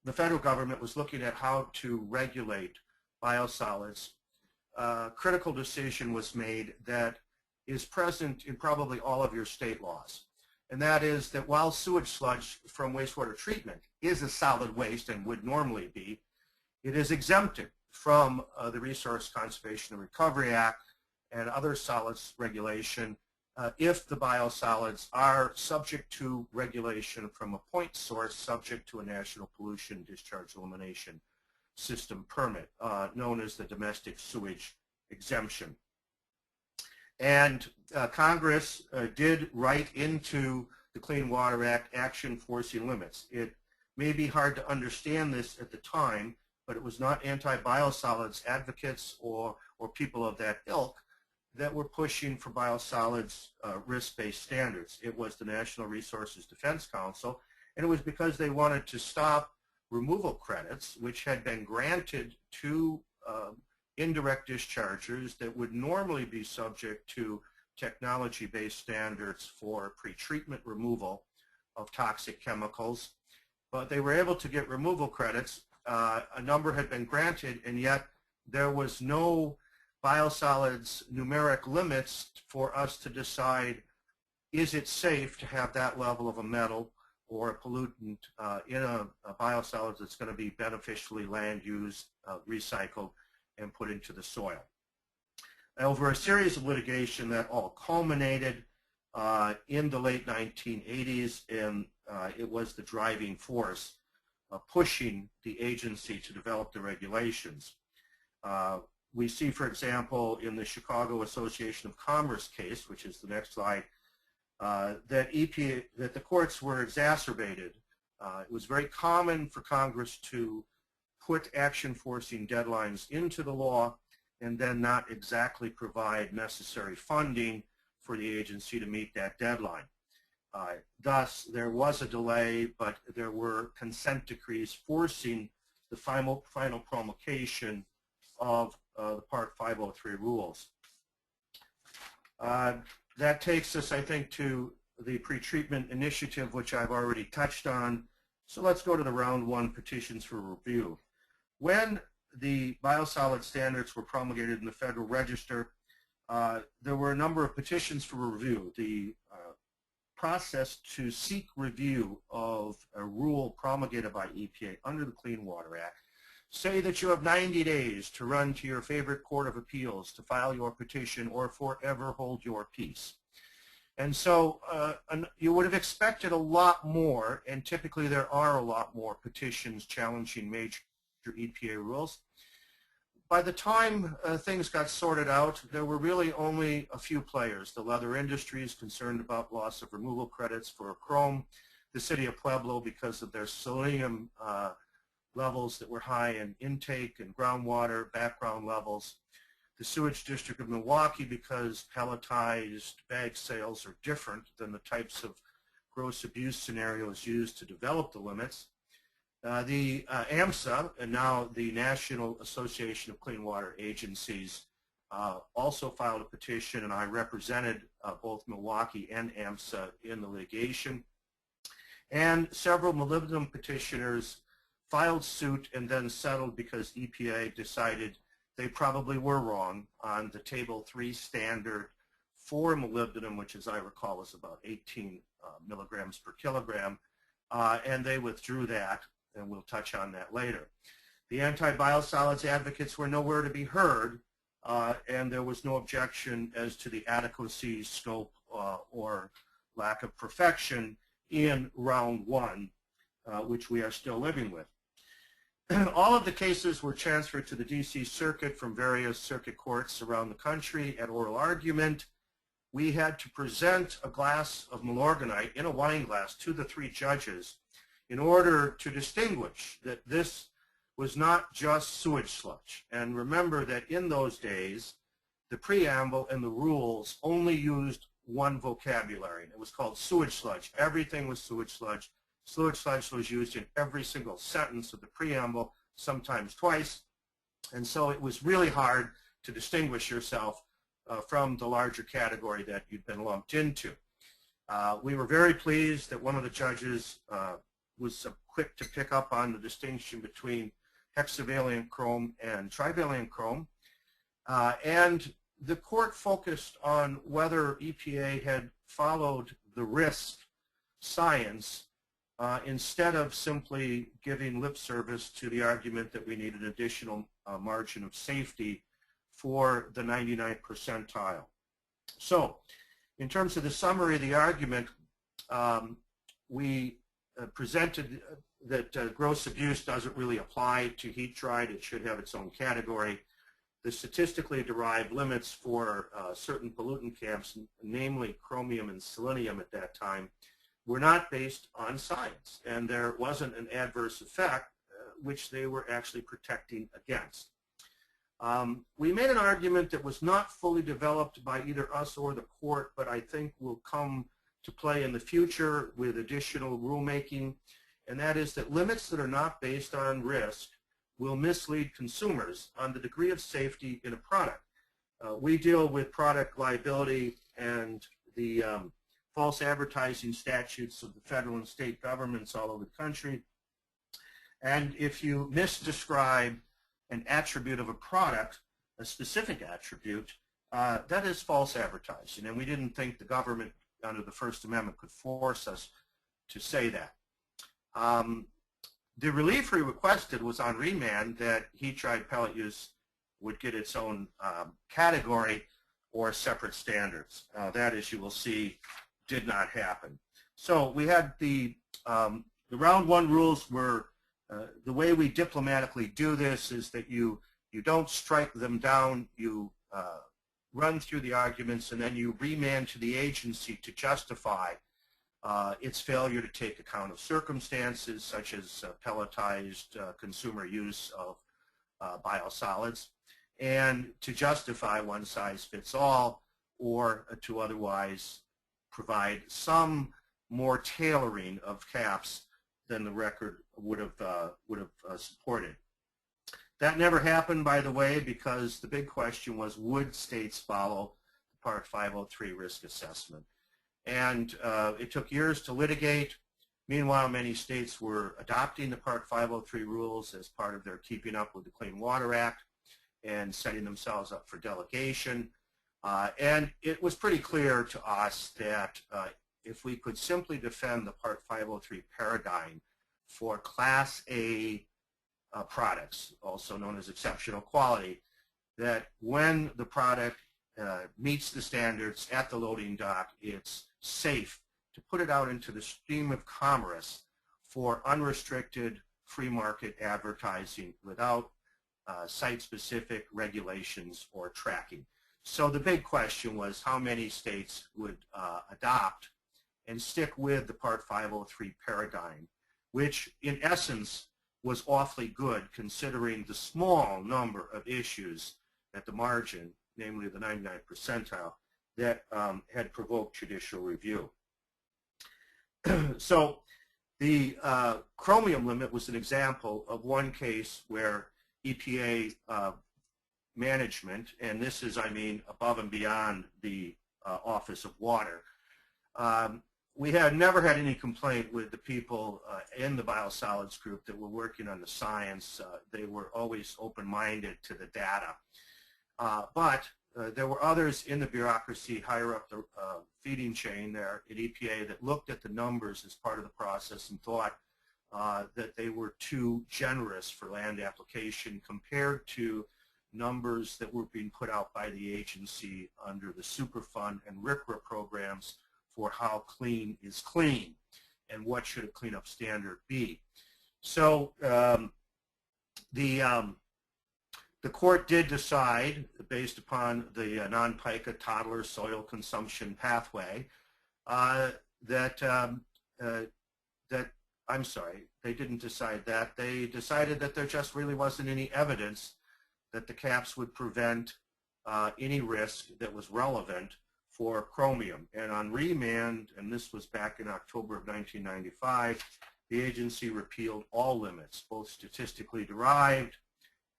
the federal government was looking at how to regulate biosolids, a critical decision was made that is present in probably all of your state laws. And that is that while sewage sludge from wastewater treatment is a solid waste and would normally be, it is exempted from the Resource Conservation and Recovery Act and other solids regulation if the biosolids are subject to regulation from a point source subject to a National Pollution Discharge Elimination System permit, known as the domestic sewage exemption. And Congress did write into the Clean Water Act action forcing limits. It may be hard to understand this at the time, but it was not anti-biosolids advocates or people of that ilk that were pushing for biosolids risk-based standards. It was the National Resources Defense Council, and it was because they wanted to stop removal credits, which had been granted to indirect dischargers that would normally be subject to technology-based standards for pretreatment removal of toxic chemicals. But they were able to get removal credits. A number had been granted, and yet there was no biosolids numeric limits for us to decide, is it safe to have that level of a metal or a pollutant in a biosolids that's going to be beneficially land used, recycled, and put into the soil. Over a series of litigation that all culminated in the late 1980s, and it was the driving force pushing the agency to develop the regulations. We see, for example, in the Chicago Association of Commerce case, which is the next slide, that the courts were exacerbated. It was very common for Congress to put action-forcing deadlines into the law and then not exactly provide necessary funding for the agency to meet that deadline. Thus, there was a delay, but there were consent decrees forcing the final promulgation of the Part 503 rules. That takes us, I think, to the pretreatment initiative, which I've already touched on. So let's go to the round one petitions for review. When the biosolids standards were promulgated in the Federal Register, there were a number of petitions for review. The process to seek review of a rule promulgated by EPA under the Clean Water Act say that you have 90 days to run to your favorite court of appeals to file your petition or forever hold your peace. And so you would have expected a lot more, and typically there are a lot more petitions challenging major EPA rules. By the time things got sorted out, there were really only a few players. The leather industry is concerned about loss of removal credits for chrome, the city of Pueblo because of their selenium levels that were high in intake and groundwater, background levels, the sewage district of Milwaukee because pelletized bag sales are different than the types of gross abuse scenarios used to develop the limits. The AMSA, and now the National Association of Clean Water Agencies, also filed a petition, and I represented both Milwaukee and AMSA in the litigation. And several molybdenum petitioners filed suit and then settled because EPA decided they probably were wrong on the Table 3 standard for molybdenum, which, as I recall, is about 18 milligrams per kilogram, and they withdrew that. And we'll touch on that later. The anti-biosolids advocates were nowhere to be heard, and there was no objection as to the adequacy, scope, or lack of perfection in round one, which we are still living with. All of the cases were transferred to the D.C. Circuit from various circuit courts around the country at oral argument. We had to present a glass of Milorganite in a wine glass to the three judges in order to distinguish that this was not just sewage sludge. And remember that in those days, the preamble and the rules only used one vocabulary. It was called sewage sludge. Everything was sewage sludge. Sewage sludge was used in every single sentence of the preamble, sometimes twice. And so it was really hard to distinguish yourself from the larger category that you'd been lumped into. We were very pleased that one of the judges was quick to pick up on the distinction between hexavalent chrome and trivalent chrome. And the court focused on whether EPA had followed the risk science instead of simply giving lip service to the argument that we need an additional margin of safety for the 99th percentile. So in terms of the summary of the argument, we presented that gross abuse doesn't really apply to heat dried. It should have its own category. The statistically derived limits for certain pollutant camps, namely chromium and selenium at that time, were not based on science, and there wasn't an adverse effect which they were actually protecting against. We made an argument that was not fully developed by either us or the court, but I think will come to play in the future with additional rulemaking, and that is that limits that are not based on risk will mislead consumers on the degree of safety in a product. We deal with product liability and the false advertising statutes of the federal and state governments all over the country. And if you misdescribe an attribute of a product, a specific attribute, that is false advertising. And we didn't think the government under the First Amendment could force us to say that. The relief we requested was on remand that heat-dried pellet use would get its own category or separate standards. That, as you will see, did not happen. So we had the round one rules were, the way we diplomatically do this is that you don't strike them down, you run through the arguments, and then you remand to the agency to justify its failure to take account of circumstances such as pelletized consumer use of biosolids, and to justify one-size-fits-all, or to otherwise provide some more tailoring of caps than the record would have supported. That never happened, by the way, because the big question was, would states follow the Part 503 risk assessment? And it took years to litigate. Meanwhile, many states were adopting the Part 503 rules as part of their Keeping Up with the Clean Water Act and setting themselves up for delegation. And it was pretty clear to us that if we could simply defend the Part 503 paradigm for Class A products, also known as exceptional quality, that when the product meets the standards at the loading dock, it's safe to put it out into the stream of commerce for unrestricted free market advertising without site-specific regulations or tracking. So the big question was how many states would adopt and stick with the Part 503 paradigm, which in essence was awfully good considering the small number of issues at the margin, namely the 99th percentile, that had provoked judicial review. So the chromium limit was an example of one case where EPA management, and this is, I mean, above and beyond the Office of Water, we had never had any complaint with the people in the biosolids group that were working on the science. They were always open-minded to the data. But there were others in the bureaucracy higher up the feeding chain there at EPA that looked at the numbers as part of the process and thought that they were too generous for land application compared to numbers that were being put out by the agency under the Superfund and RCRA programs for how clean is clean and what should a cleanup standard be. So the court did decide, based upon the non-pica toddler soil consumption pathway, I'm sorry, they didn't decide that. They decided that there just really wasn't any evidence that the caps would prevent any risk that was relevant for chromium. And on remand, and this was back in October of 1995, the agency repealed all limits, both statistically derived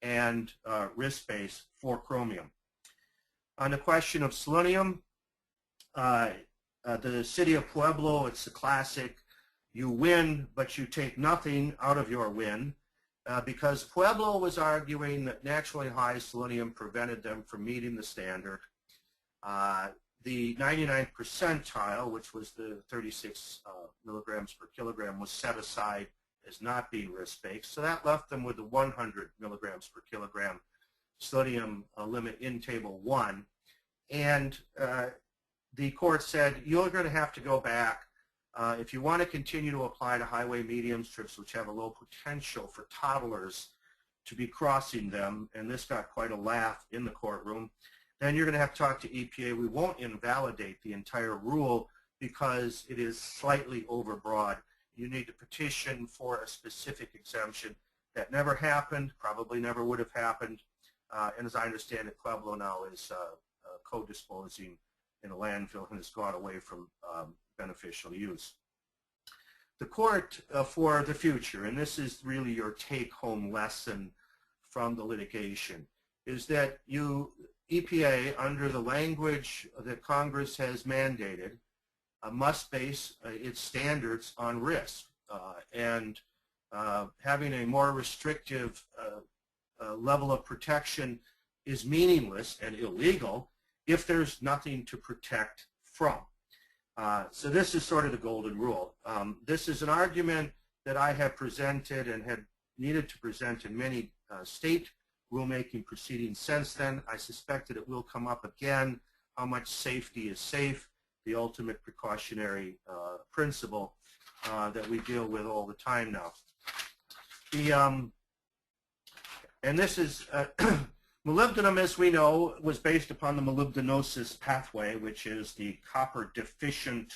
and risk-based for chromium. On the question of selenium, the city of Pueblo, it's a classic, you win, but you take nothing out of your win, because Pueblo was arguing that naturally high selenium prevented them from meeting the standard. The 99th percentile, which was the 36 milligrams per kilogram, was set aside as not being risk-based, so that left them with the 100 milligrams per kilogram selenium limit in Table 1. And the court said, you're going to have to go back. If you want to continue to apply to highway medium strips, which have a low potential for toddlers to be crossing them, and this got quite a laugh in the courtroom, then you're going to have to talk to EPA. We won't invalidate the entire rule because it is slightly overbroad. You need to petition for a specific exemption. That never happened, probably never would have happened, and as I understand it, Pueblo now is co-disposing in a landfill and has gone away from beneficial use. The court for the future, and this is really your take-home lesson from the litigation, is that EPA, under the language that Congress has mandated, must base its standards on risk. And having a more restrictive level of protection is meaningless and illegal if there's nothing to protect from. So this is sort of the golden rule. This is an argument that I have presented and had needed to present in many state rulemaking proceedings since then. I suspect that it will come up again. How much safety is safe, the ultimate precautionary principle that we deal with all the time now. And this is, molybdenum, as we know, was based upon the molybdenosis pathway, which is the copper deficient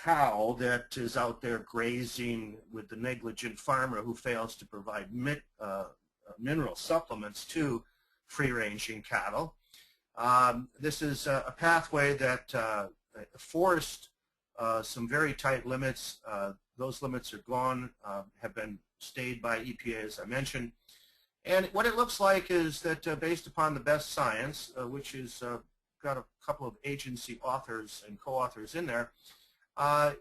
cow that is out there grazing with the negligent farmer who fails to provide mineral supplements to free-ranging cattle. This is a pathway that forced some very tight limits. Those limits are gone, have been stayed by EPA, as I mentioned. And what it looks like is that based upon the best science, which is got a couple of agency authors and co-authors in there,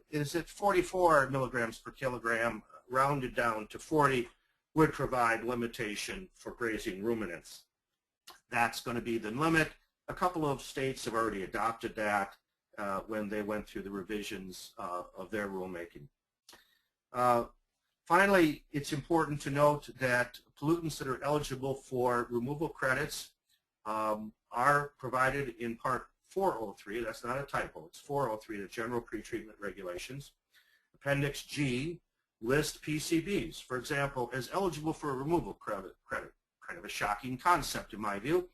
is that 44 milligrams per kilogram, rounded down to 40, would provide limitation for grazing ruminants. That's going to be the limit. A couple of states have already adopted that when they went through the revisions of their rulemaking. Finally, it's important to note that pollutants that are eligible for removal credits are provided in Part 403. That's not a typo. It's 403, the General Pretreatment Regulations. Appendix G lists PCBs, for example, as eligible for a removal credit. Kind of a shocking concept in my view.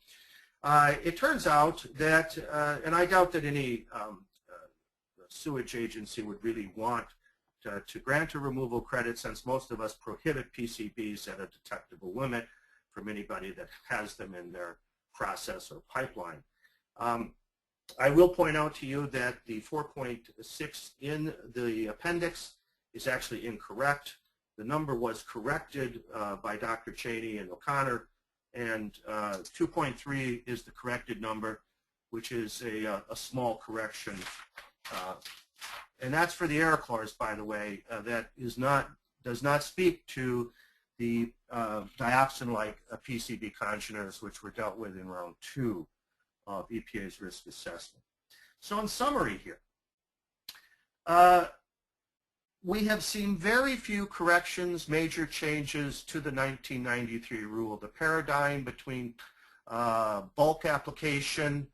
It turns out that, and I doubt that any sewage agency would really want to grant a removal credit, since most of us prohibit PCBs at a detectable limit from anybody that has them in their process or pipeline. I will point out to you that the 4.6 in the appendix is actually incorrect. The number was corrected by Dr. Cheney and O'Connor, and 2.3 is the corrected number, which is a small correction. And that's for the air chlors, by the way. That does not speak to the dioxin-like PCB congeners, which were dealt with in round 2 of EPA's risk assessment. So in summary here, we have seen very few corrections, major changes to the 1993 rule. The paradigm between bulk application,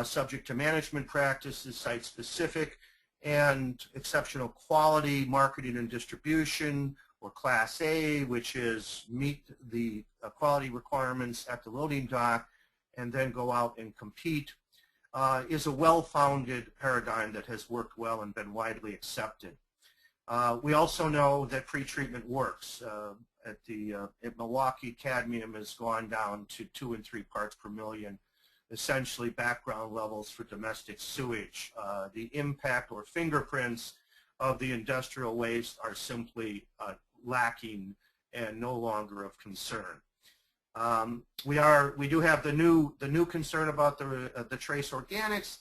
subject to management practices, site-specific, and exceptional quality marketing and distribution, or Class A, which is meet the quality requirements at the loading dock and then go out and compete, is a well-founded paradigm that has worked well and been widely accepted. We also know that pretreatment works. At Milwaukee, cadmium has gone down to 2 and 3 parts per million, essentially background levels for domestic sewage. The impact or fingerprints of the industrial waste are simply lacking and no longer of concern. We do have the new concern about the trace organics,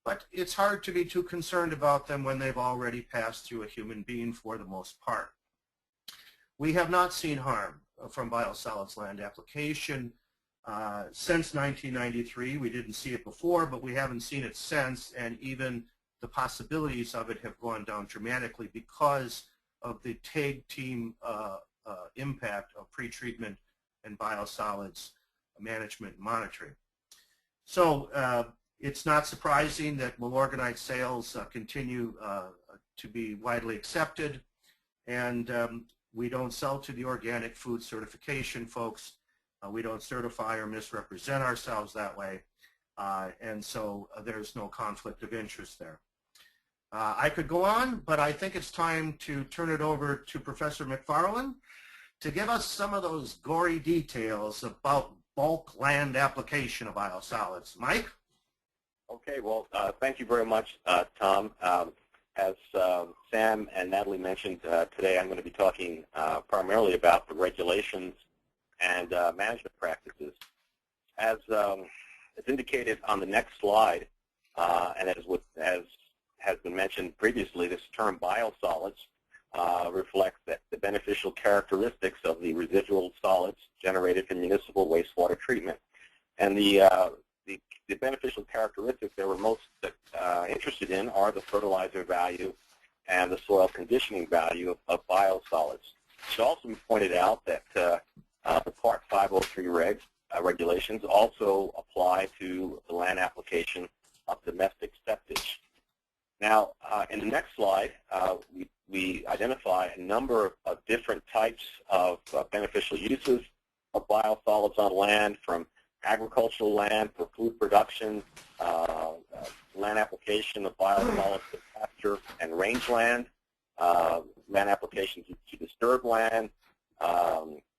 but it's hard to be too concerned about them when they've already passed through a human being for the most part. We have not seen harm from biosolids land application since 1993. We didn't see it before, but we haven't seen it since, and even the possibilities of it have gone down dramatically because of the TAG team impact of pretreatment and biosolids management and monitoring. So it's not surprising that Milorganite sales continue to be widely accepted, and we don't sell to the organic food certification folks. We don't certify or misrepresent ourselves that way, and so there's no conflict of interest there. I could go on, but I think it's time to turn it over to Professor McFarland to give us some of those gory details about bulk land application of biosolids. Mike? Okay, well, thank you very much, Tom. As Sam and Natalie mentioned, today I'm going to be talking primarily about the regulations and management practices. As indicated on the next slide, and as has been mentioned previously, this term biosolids reflects the beneficial characteristics of the residual solids generated from municipal wastewater treatment. And the beneficial characteristics that we're most interested in are the fertilizer value and the soil conditioning value of biosolids. It should also be pointed out that the Part 503 regulations also apply to the land application of domestic septage. Now, in the next slide, we identify a number of different types of beneficial uses of biosolids on land, from agricultural land for food production, land application of biosolids for pasture and rangeland, land applications to disturbed land,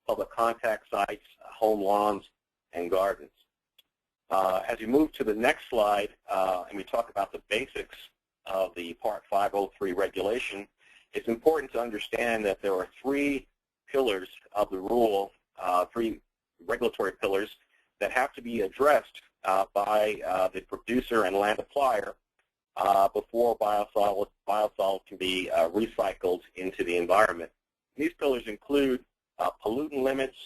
public contact sites, home lawns, and gardens. As we move to the next slide, and we talk about the basics of the Part 503 regulation, it's important to understand that there are three pillars of the rule, three regulatory pillars that have to be addressed by the producer and land applier before biosolids can be recycled into the environment. These pillars include pollutant limits,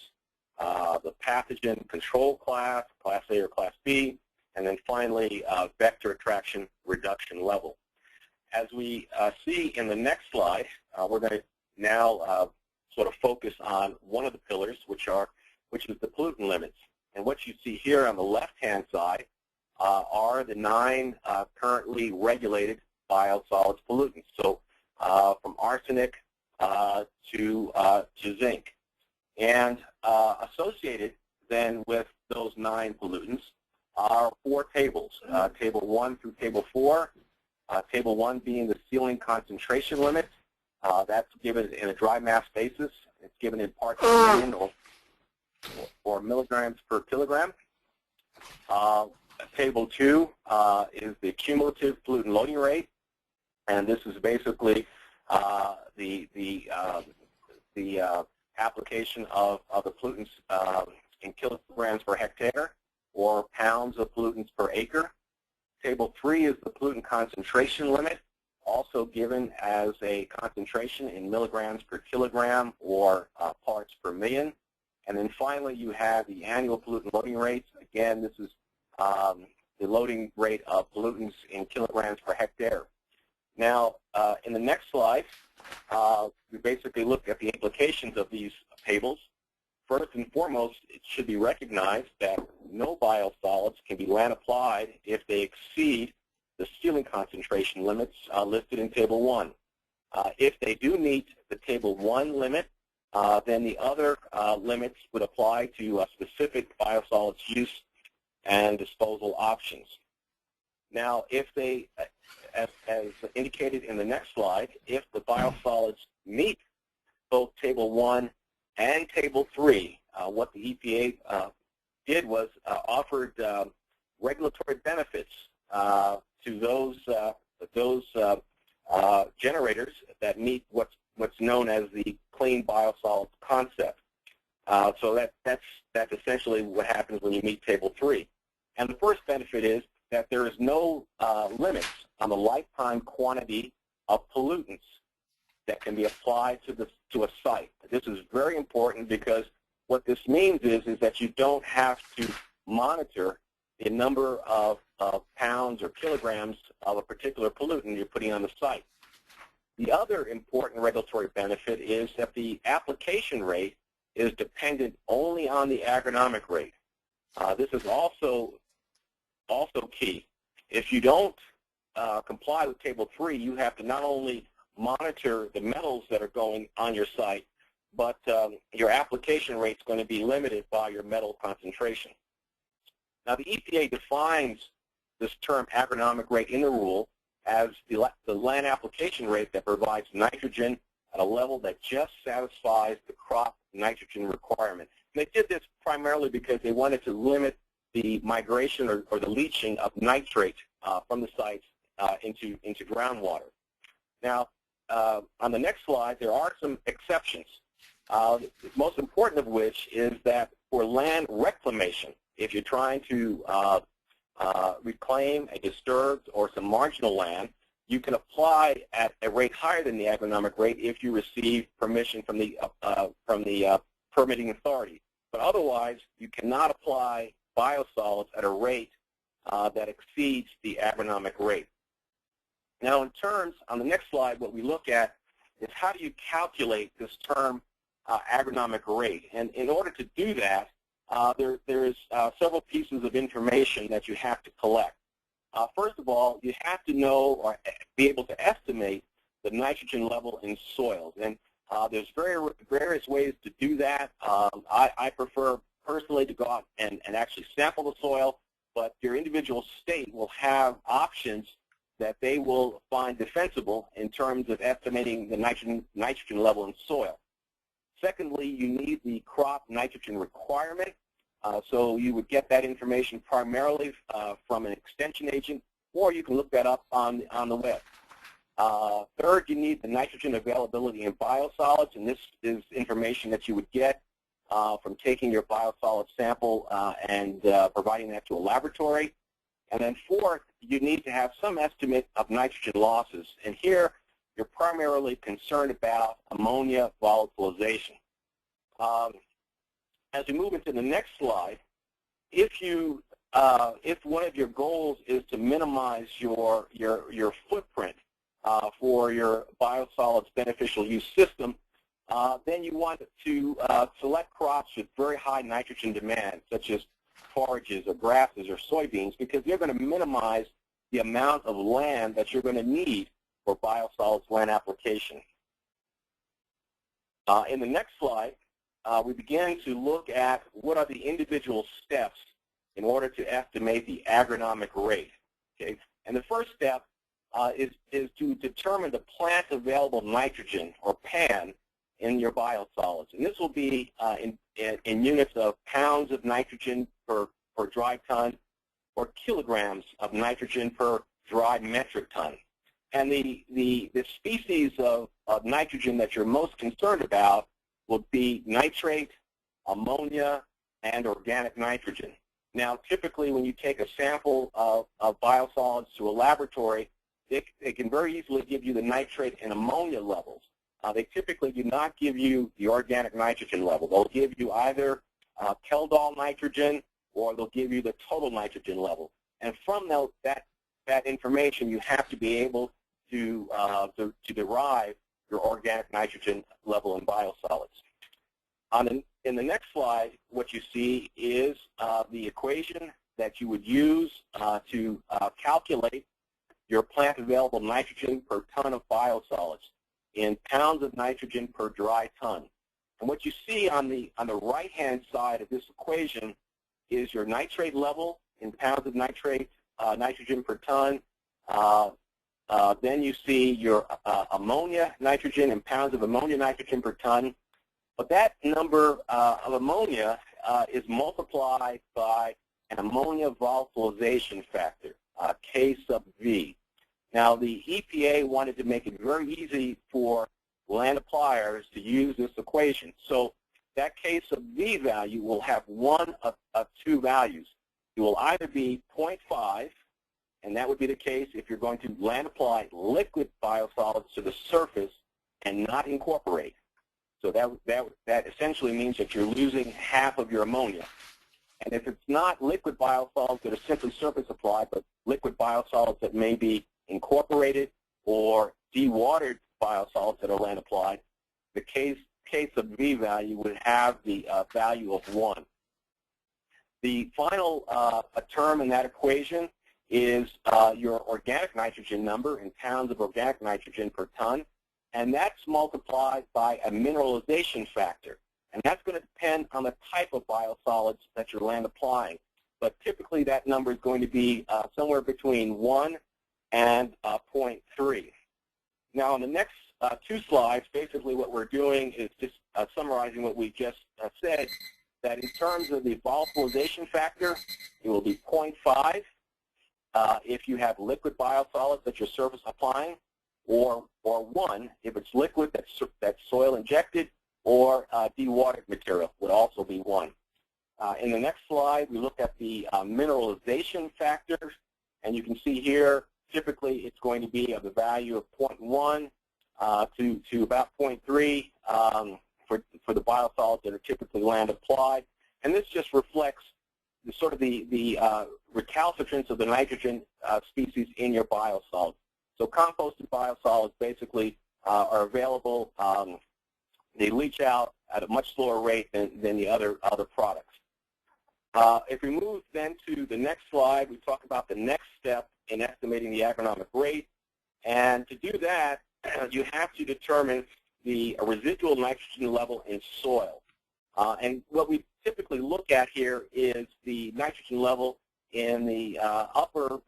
the pathogen control class, Class A or Class B, and then finally vector attraction reduction level. As we see in the next slide, we're going to now sort of focus on one of the pillars, which is the pollutant limits. And what you see here on the left-hand side are the 9 currently regulated biosolids pollutants. So from arsenic to zinc. And associated then with those 9 pollutants are 4 tables, Table 1 through Table 4. Table 1 being the ceiling concentration limit. That's given in a dry mass basis. It's given in parts per million or milligrams per kilogram. Table 2 is the cumulative pollutant loading rate, and this is basically the application of the pollutants in kilograms per hectare or pounds of pollutants per acre. Table 3 is the pollutant concentration limit, also given as a concentration in milligrams per kilogram or parts per million. And then finally, you have the annual pollutant loading rates. Again, this is the loading rate of pollutants in kilograms per hectare. Now, in the next slide, we basically look at the implications of these tables. First and foremost, it should be recognized that no biosolids can be land applied if they exceed the ceiling concentration limits listed in Table 1. If they do meet the Table 1 limit, then the other limits would apply to specific biosolids use and disposal options. Now, if they, as indicated in the next slide, if the biosolids meet both Table 1 and Table 3, what the EPA did was offered regulatory benefits to those generators that meet what's known as the clean biosolids concept. So that's essentially what happens when you meet Table 3. And the first benefit is that there is no limits on the lifetime quantity of pollutants that can be applied to a site. This is very important because what this means is that you don't have to monitor the number of pounds or kilograms of a particular pollutant you're putting on the site. The other important regulatory benefit is that the application rate is dependent only on the agronomic rate. This is also key. If you don't comply with Table 3, you have to not only monitor the metals that are going on your site, but your application rate is going to be limited by your metal concentration. Now, the EPA defines this term agronomic rate in the rule as the land application rate that provides nitrogen at a level that just satisfies the crop nitrogen requirement. And they did this primarily because they wanted to limit the migration or the leaching of nitrate from the sites into groundwater. Now, on the next slide, there are some exceptions. The most important of which is that for land reclamation, if you're trying to reclaim a disturbed or some marginal land, you can apply at a rate higher than the agronomic rate if you receive permission from the permitting authority. But otherwise, you cannot apply biosolids at a rate that exceeds the agronomic rate. Now, in terms, on the next slide, what we look at is how do you calculate this term agronomic rate? And in order to do that, there's several pieces of information that you have to collect. First of all, you have to know or be able to estimate the nitrogen level in soils. And there's various ways to do that. I prefer personally to go out and actually sample the soil, but your individual state will have options that they will find defensible in terms of estimating the nitrogen level in soil. Secondly, you need the crop nitrogen requirement. So you would get that information primarily from an extension agent, or you can look that up on the web. Third, you need the nitrogen availability in biosolids, and this is information that you would get from taking your biosolid sample and providing that to a laboratory. And then fourth, you need to have some estimate of nitrogen losses. And here, you're primarily concerned about ammonia volatilization. As we move into the next slide, if one of your goals is to minimize your footprint for your biosolids beneficial use system, then you want to select crops with very high nitrogen demand, such as forages or grasses or soybeans, because they're going to minimize the amount of land that you're going to need for biosolids land application. In the next slide, we begin to look at what are the individual steps in order to estimate the agronomic rate. Okay? And the first step is to determine the plant available nitrogen, or PAN, in your biosolids. And this will be in units of pounds of nitrogen per dry ton, or kilograms of nitrogen per dry metric ton. And the species of nitrogen that you're most concerned about will be nitrate, ammonia, and organic nitrogen. Now, typically when you take a sample of biosolids to a laboratory, they can very easily give you the nitrate and ammonia levels. They typically do not give you the organic nitrogen level. They'll give you either Keldol nitrogen, or they'll give you the total nitrogen level. And from that information, you have to be able to derive your organic nitrogen level in biosolids. In the next slide, what you see is the equation that you would use to calculate your plant available nitrogen per ton of biosolids in pounds of nitrogen per dry ton. And what you see on the right-hand side of this equation is your nitrate level in pounds of nitrogen per ton. Then you see your ammonia nitrogen in pounds of ammonia nitrogen per ton. But that number of ammonia is multiplied by an ammonia volatilization factor, K sub V. Now, the EPA wanted to make it very easy for land appliers to use this equation. So that K sub V value will have one of two values. It will either be 0.5, and that would be the case if you're going to land apply liquid biosolids to the surface and not incorporate. So that essentially means that you're losing half of your ammonia. And if it's not liquid biosolids that are simply surface applied, but liquid biosolids that may be incorporated or dewatered biosolids that are land applied, the K sub V value would have the value of 1. The final term in that equation is your organic nitrogen number in pounds of organic nitrogen per ton, and that's multiplied by a mineralization factor. And that's going to depend on the type of biosolids that you're land applying. But typically that number is going to be somewhere between 1 and 0.3. Now, on the next two slides, basically what we're doing is just summarizing what we just said, that in terms of the volatilization factor, it will be 0.5 if you have liquid biosolids that you're surface applying, or 1 if it's liquid that's soil injected, or dewatered material would also be 1. In the next slide, we look at the mineralization factors, and you can see here, typically it's going to be of the value of 0.1 to about 0.3 for the biosolids that are typically land applied. And this just reflects the sort of the recalcitrance of the nitrogen species in your biosolids. So composted biosolids basically are available. They leach out at a much slower rate than the other products. If we move then to the next slide, we talk about the next step in estimating the agronomic rate. And to do that, you have to determine the residual nitrogen level in soil. And what we typically look at here is the nitrogen level in the upper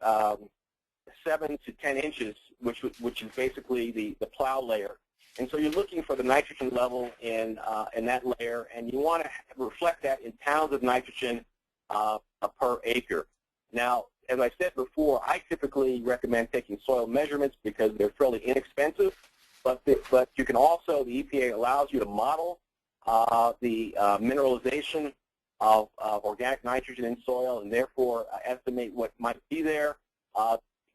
7 to 10 inches, which is basically the plow layer. And so you're looking for the nitrogen level in that layer, and you want to reflect that in pounds of nitrogen per acre. Now, as I said before, I typically recommend taking soil measurements because they're fairly inexpensive, but you can also, the EPA allows you to model the mineralization of organic nitrogen in soil, and therefore estimate what might be there.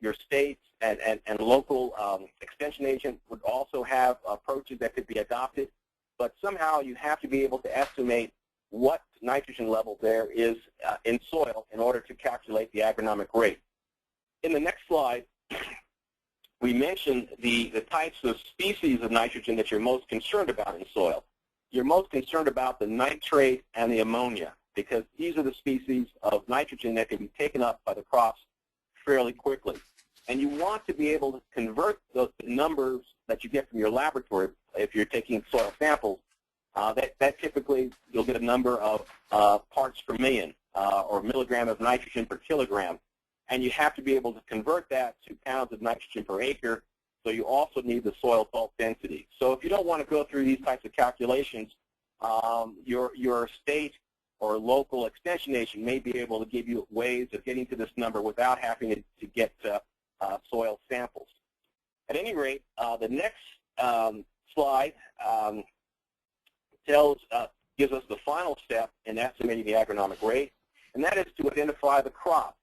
Your state and local extension agent would also have approaches that could be adopted, but somehow you have to be able to estimate what nitrogen level there is in soil in order to calculate the agronomic rate. In the next slide, we mentioned the types of species of nitrogen that you're most concerned about in soil. You're most concerned about the nitrate and the ammonia, because these are the species of nitrogen that can be taken up by the crops fairly quickly. And you want to be able to convert those numbers that you get from your laboratory, if you're taking soil samples, that typically you'll get a number of parts per million or milligram of nitrogen per kilogram. And you have to be able to convert that to pounds of nitrogen per acre, so you also need the soil bulk density. So if you don't want to go through these types of calculations, your state or local extension agent may be able to give you ways of getting to this number without having to get soil samples. At any rate, the next slide gives us the final step in estimating the agronomic rate, and that is to identify the crop.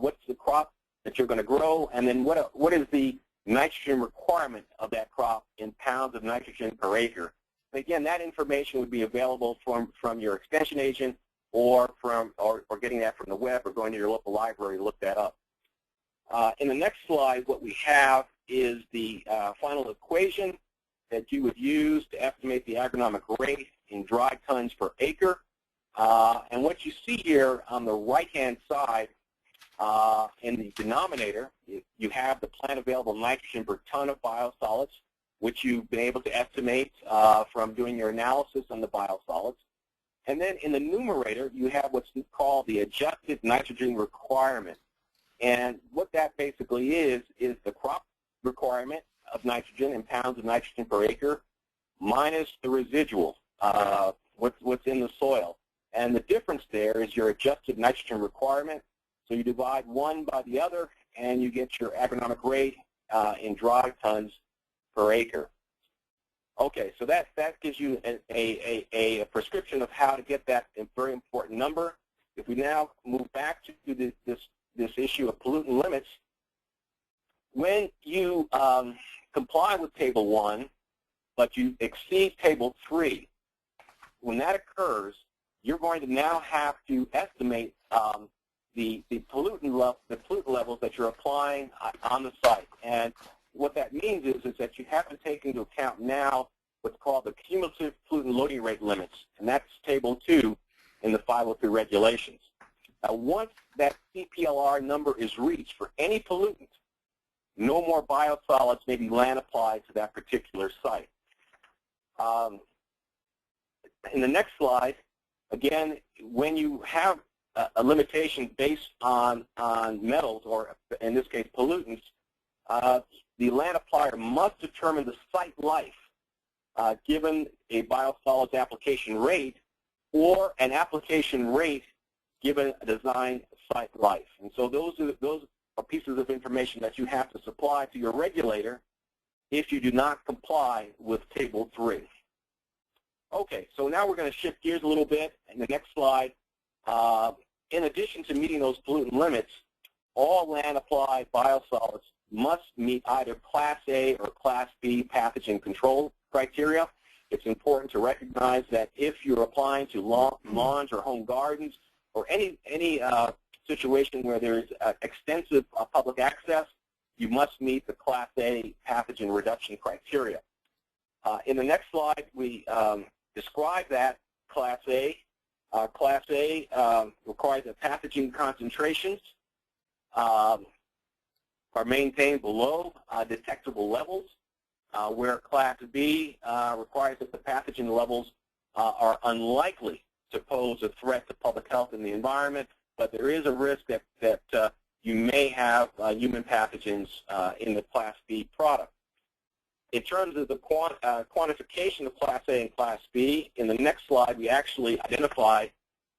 What's the crop that you're going to grow, and then what is the nitrogen requirement of that crop in pounds of nitrogen per acre. And again, that information would be available from your extension agent or getting that from the web or going to your local library to look that up. In the next slide, what we have is the final equation that you would use to estimate the agronomic rate in dry tons per acre. And what you see here on the right-hand side in the denominator, you have the plant available nitrogen per ton of biosolids, which you've been able to estimate from doing your analysis on the biosolids. And then in the numerator, you have what's called the adjusted nitrogen requirement. And what that basically is the crop requirement of nitrogen in pounds of nitrogen per acre minus the residual, what's in the soil. And the difference there is your adjusted nitrogen requirement. So you divide one by the other, and you get your agronomic rate in dry tons per acre. Okay, so that gives you a prescription of how to get that very important number. If we now move back to this issue of pollutant limits, when you comply with Table 1, but you exceed Table 3, when that occurs, you're going to now have to estimate the pollutant levels that you're applying on the site. And what that means is that you have to take into account now what's called the cumulative pollutant loading rate limits, and that's Table 2 in the 503 regulations. Now, once that CPLR number is reached for any pollutant, no more biosolids may be land applied to that particular site. In the next slide, again, when you have a limitation based on metals, or in this case pollutants, the land applier must determine the site life given a biosolids application rate or an application rate given a design site life. And so those are pieces of information that you have to supply to your regulator if you do not comply with Table 3. Okay, so now we're going to shift gears a little bit. In the next slide, in addition to meeting those pollutant limits, all land-applied biosolids must meet either Class A or Class B pathogen control criteria. It's important to recognize that if you're applying to lawns or home gardens or any situation where there's extensive public access, you must meet the Class A pathogen reduction criteria. In the next slide, we describe that Class A. Class A requires that pathogen concentrations are maintained below detectable levels, where Class B requires that the pathogen levels are unlikely to pose a threat to public health and the environment, but there is a risk that you may have human pathogens in the Class B product. In terms of the quantification of Class A and Class B, in the next slide we actually identify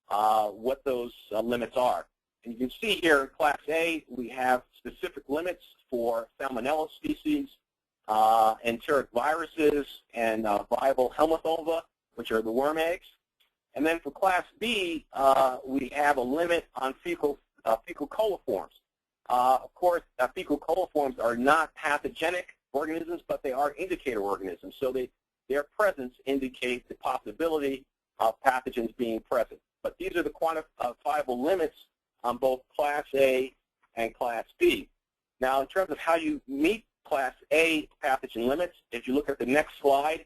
what those limits are. And you can see here in Class A we have specific limits for Salmonella species, enteric viruses, and viable helminth ova, which are the worm eggs. And then for Class B, we have a limit on fecal coliforms. Of course, fecal coliforms are not pathogenic organisms, but they are indicator organisms. So their presence indicates the possibility of pathogens being present. But these are the quantifiable limits on both Class A and Class B. Now, in terms of how you meet Class A pathogen limits, if you look at the next slide,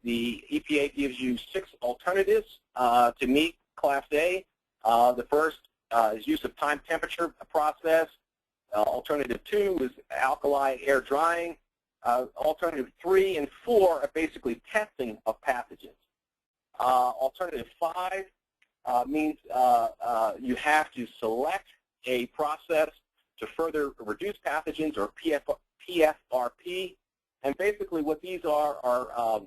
the EPA gives you 6 alternatives to meet Class A. The first is use of time temperature process. Alternative 2 is alkali air drying. Alternative 3 and 4 are basically testing of pathogens. Alternative 5 means you have to select a process to further reduce pathogens, or PFRP. And basically what these are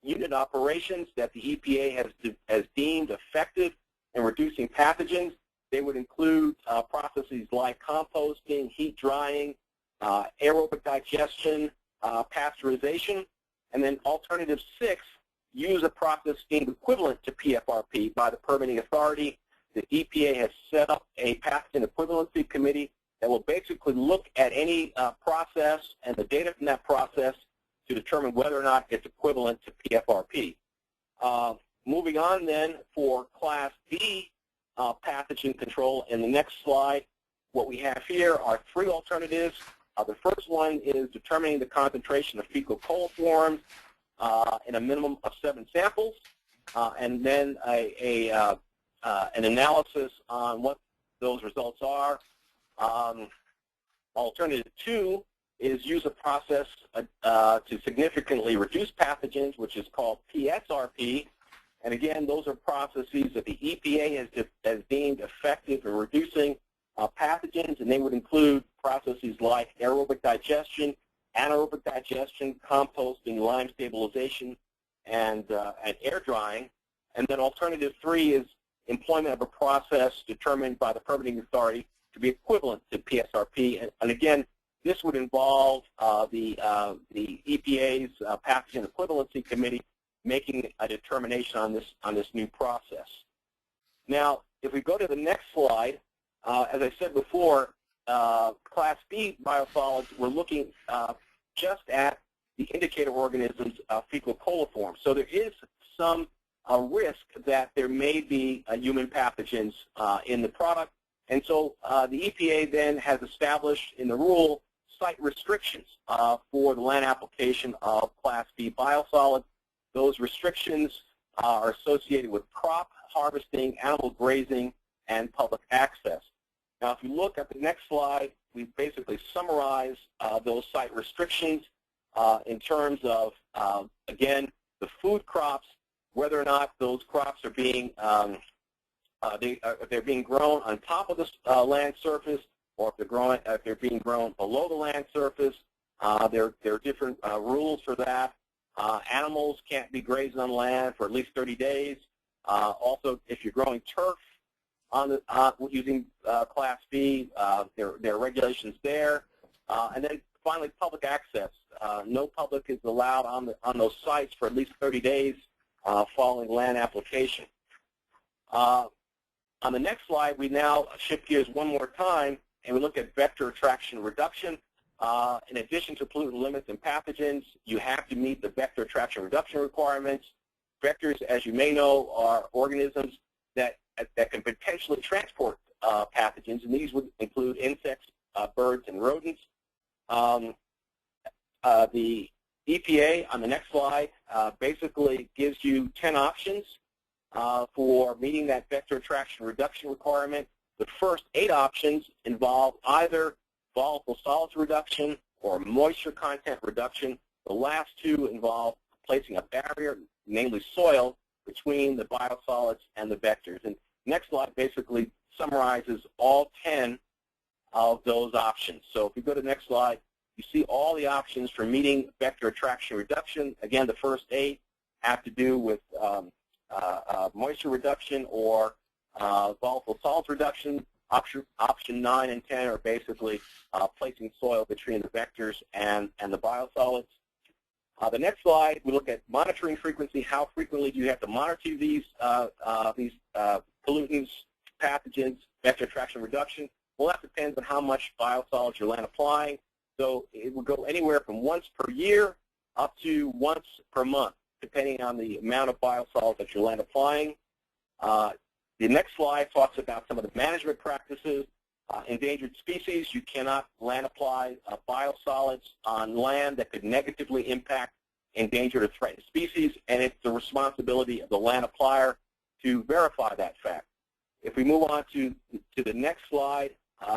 unit operations that the EPA has deemed effective in reducing pathogens. They would include processes like composting, heat drying, aerobic digestion, pasteurization. And then alternative 6, use a process deemed equivalent to PFRP by the permitting authority. The EPA has set up a pathogen equivalency committee that will basically look at any process and the data from that process to determine whether or not it's equivalent to PFRP. Moving on then, for Class B pathogen control, in the next slide, what we have here are 3 alternatives. The first one is determining the concentration of fecal coliforms in a minimum of 7 samples, and then an analysis on what those results are. Alternative 2 is use a process to significantly reduce pathogens, which is called PSRP. And again, those are processes that the EPA has deemed effective in reducing pathogens, and they would include processes like aerobic digestion, anaerobic digestion, composting, lime stabilization, and air drying. And then alternative 3 is employment of a process determined by the permitting authority to be equivalent to PSRP. And again, this would involve the EPA's Pathogen Equivalency Committee making a determination on this new process. Now, if we go to the next slide, as I said before, Class B biosolids, we're looking just at the indicator organisms, fecal coliforms. So there is some risk that there may be human pathogens in the product. And so the EPA then has established in the rule site restrictions for the land application of Class B biosolids. Those restrictions are associated with crop harvesting, animal grazing, and public access. Now, if you look at the next slide, we basically summarize those site restrictions in terms of, again, the food crops, whether or not those crops are being they're being grown on top of the land surface, or if they're being grown below the land surface. There are different rules for that. Animals can't be grazed on land for at least 30 days. Also, if you're growing turf using Class B, there are regulations there. And then finally, public access. No public is allowed on those sites for at least 30 days following land application. On the next slide, we now shift gears one more time, and we look at vector attraction reduction. In addition to pollutant limits and pathogens, you have to meet the vector attraction reduction requirements. Vectors, as you may know, are organisms that can potentially transport pathogens, and these would include insects, birds, and rodents. The EPA, on the next slide, basically gives you 10 options for meeting that vector attraction reduction requirement. The first 8 options involve either volatile solids reduction or moisture content reduction. The last 2 involve placing a barrier, namely soil, between the biosolids and the vectors. And next slide basically summarizes all 10 of those options. So if we go to the next slide, you see all the options for meeting vector attraction reduction. Again, the first 8 have to do with moisture reduction or volatile solids reduction. Option 9 and 10 are basically placing soil between the vectors and the biosolids. The next slide, we look at monitoring frequency. How frequently do you have to monitor these pollutants, pathogens, vector attraction reduction? Well, that depends on how much biosolids your land applying. So it will go anywhere from once per year up to once per month, depending on the amount of biosolids that your land applying. The next slide talks about some of the management practices. Endangered species, you cannot land apply biosolids on land that could negatively impact endangered or threatened species, and it's the responsibility of the land applier to verify that fact. If we move on to the next slide,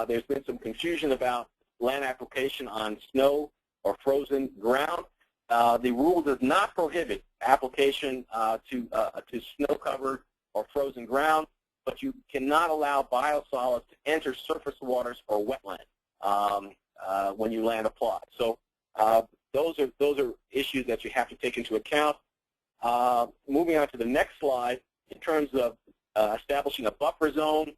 there's been some confusion about land application on snow or frozen ground. The rule does not prohibit application to snow-covered or frozen ground, but you cannot allow biosolids to enter surface waters or wetland when you land apply. So those are issues that you have to take into account. Moving on to the next slide, in terms of establishing a buffer zone,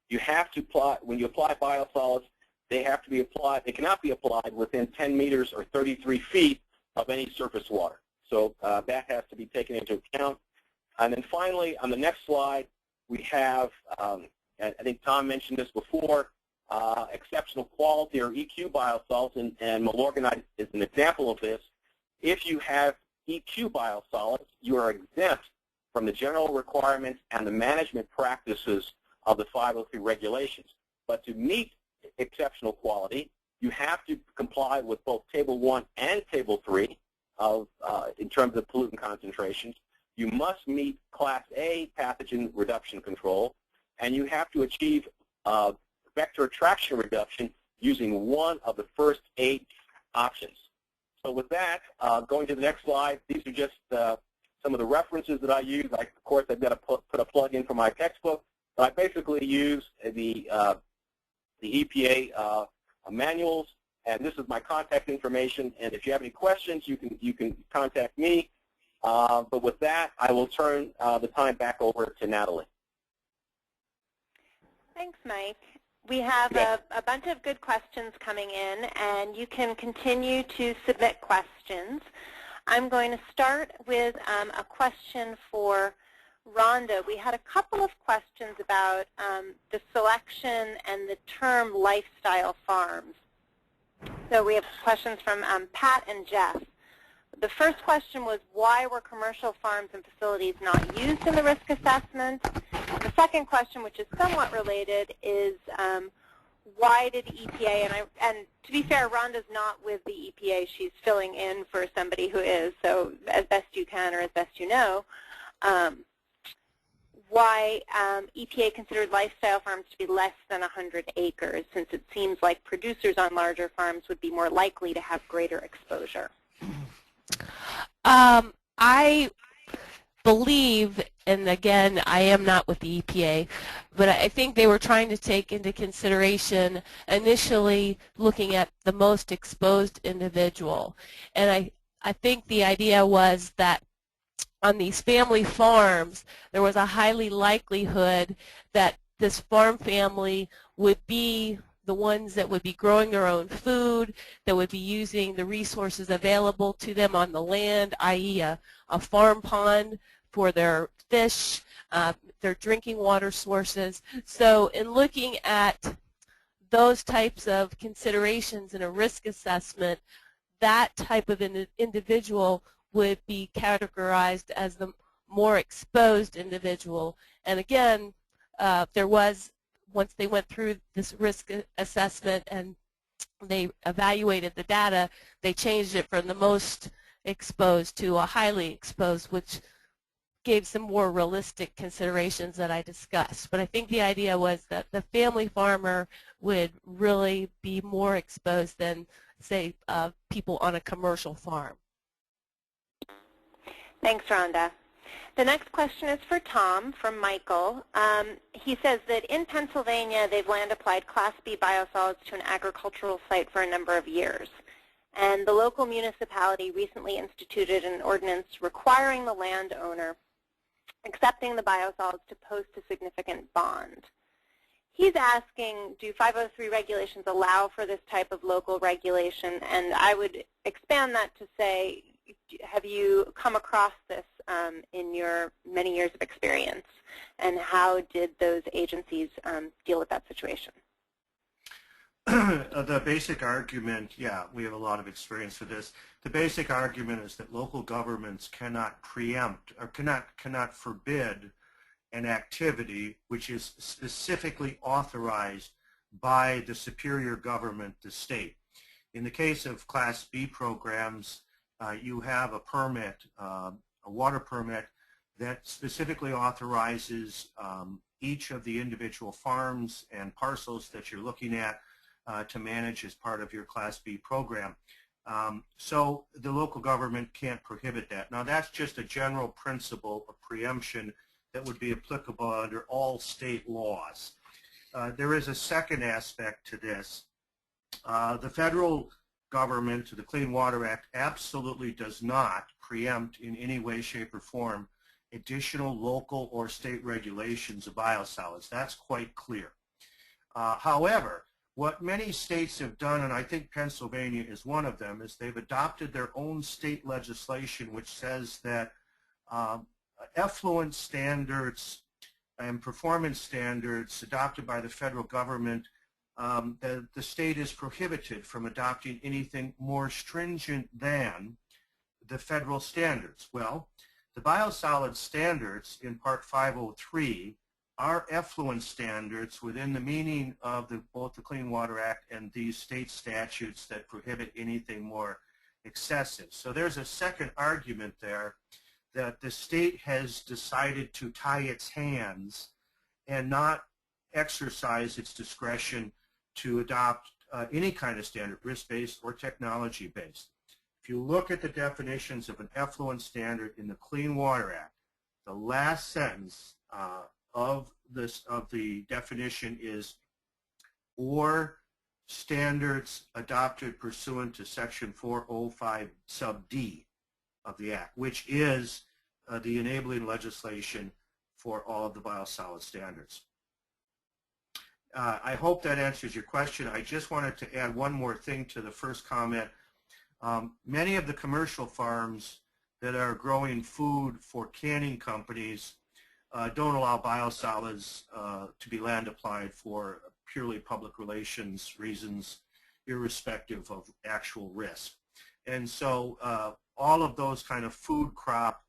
you have to apply, when you apply biosolids, they have to be applied, they cannot be applied within 10 meters or 33 feet of any surface water. So that has to be taken into account. And then finally, on the next slide, we have, I think Tom mentioned this before, exceptional quality or EQ biosolids, and Milorganite is an example of this. If you have EQ biosolids, you are exempt from the general requirements and the management practices of the 503 regulations. But to meet exceptional quality, you have to comply with both Table 1 and Table 3 of, in terms of pollutant concentrations. You must meet Class A pathogen reduction control, and you have to achieve vector attraction reduction using one of the first 8 options. So with that, going to the next slide, these are just some of the references that I use. Of course, I've got to put a plug in for my textbook, but I basically use the EPA manuals, and this is my contact information. And if you have any questions, you can contact me. But with that, I will turn the time back over to Natalie. Thanks, Mike. We have a bunch of good questions coming in, and you can continue to submit questions. I'm going to start with a question for Rhonda. We had a couple of questions about the selection and the term lifestyle farms. So we have questions from Pat and Jeff. The first question was, why were commercial farms and facilities not used in the risk assessment? The second question, which is somewhat related, is why did EPA, and to be fair, Rhonda's not with the EPA. She's filling in for somebody who is, so as best you can or as best you know, why EPA considered lifestyle farms to be less than 100 acres, since it seems like producers on larger farms would be more likely to have greater exposure. I believe, and again, I am not with the EPA, but I think they were trying to take into consideration initially looking at the most exposed individual. And I think the idea was that on these family farms, there was a highly likelihood that this farm family would be the ones that would be growing their own food, that would be using the resources available to them on the land, i.e. a farm pond for their fish, their drinking water sources. So in looking at those types of considerations in a risk assessment, that type of individual would be categorized as the more exposed individual. And again, there was, once they went through this risk assessment and they evaluated the data, they changed it from the most exposed to a highly exposed, which gave some more realistic considerations that I discussed. But I think the idea was that the family farmer would really be more exposed than, say, people on a commercial farm. Thanks, Rhonda. The next question is for Tom from Michael. He says that in Pennsylvania, they've land applied Class B biosolids to an agricultural site for a number of years. And the local municipality recently instituted an ordinance requiring the landowner accepting the biosolids to post a significant bond. He's asking, do 503 regulations allow for this type of local regulation? And I would expand that to say, have you come across this in your many years of experience? And how did those agencies deal with that situation? The basic argument, yeah, we have a lot of experience with this. The basic argument is that local governments cannot preempt or cannot forbid an activity which is specifically authorized by the superior government, the state. In the case of Class B programs, you have a permit, a water permit, that specifically authorizes each of the individual farms and parcels that you're looking at to manage as part of your Class B program. So the local government can't prohibit that. Now that's just a general principle of preemption that would be applicable under all state laws. There is a second aspect to this. The federal government, the Clean Water Act, absolutely does not preempt in any way, shape, or form additional local or state regulations of biosolids. That's quite clear. However, what many states have done, and I think Pennsylvania is one of them, is they've adopted their own state legislation which says that effluent standards and performance standards adopted by the federal government, the state is prohibited from adopting anything more stringent than the federal standards. Well, the biosolids standards in Part 503 are effluent standards within the meaning of both the Clean Water Act and these state statutes that prohibit anything more excessive. So there's a second argument there that the state has decided to tie its hands and not exercise its discretion to adopt any kind of standard, risk-based or technology-based. If you look at the definitions of an effluent standard in the Clean Water Act, the last sentence of the definition is, or standards adopted pursuant to Section 405 sub D of the Act, which is the enabling legislation for all of the biosolid standards. I hope that answers your question. I just wanted to add one more thing to the first comment. Many of the commercial farms that are growing food for canning companies don't allow biosolids to be land applied for purely public relations reasons, irrespective of actual risk. And so all of those kind of food crop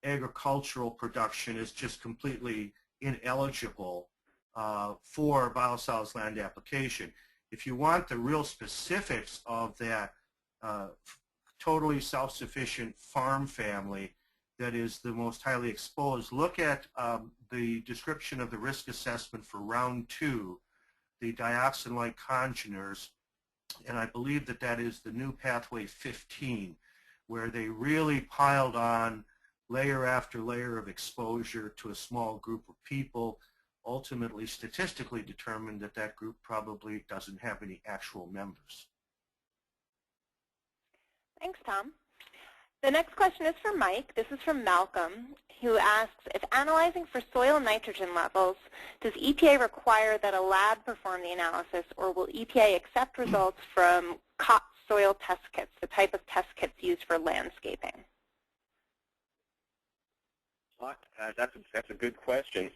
agricultural production is just completely ineligible for biosolids land application. If you want the real specifics of that totally self-sufficient farm family that is the most highly exposed, look at the description of the risk assessment for round 2, the dioxin-like congeners, and I believe that that is the new pathway 15, where they really piled on layer after layer of exposure to a small group of people, ultimately statistically determined that that group probably doesn't have any actual members. Thanks, Tom. The next question is for Mike. This is from Malcolm, who asks, if analyzing for soil nitrogen levels, does EPA require that a lab perform the analysis, or will EPA accept results from COT soil test kits, the type of test kits used for landscaping? That's a good question.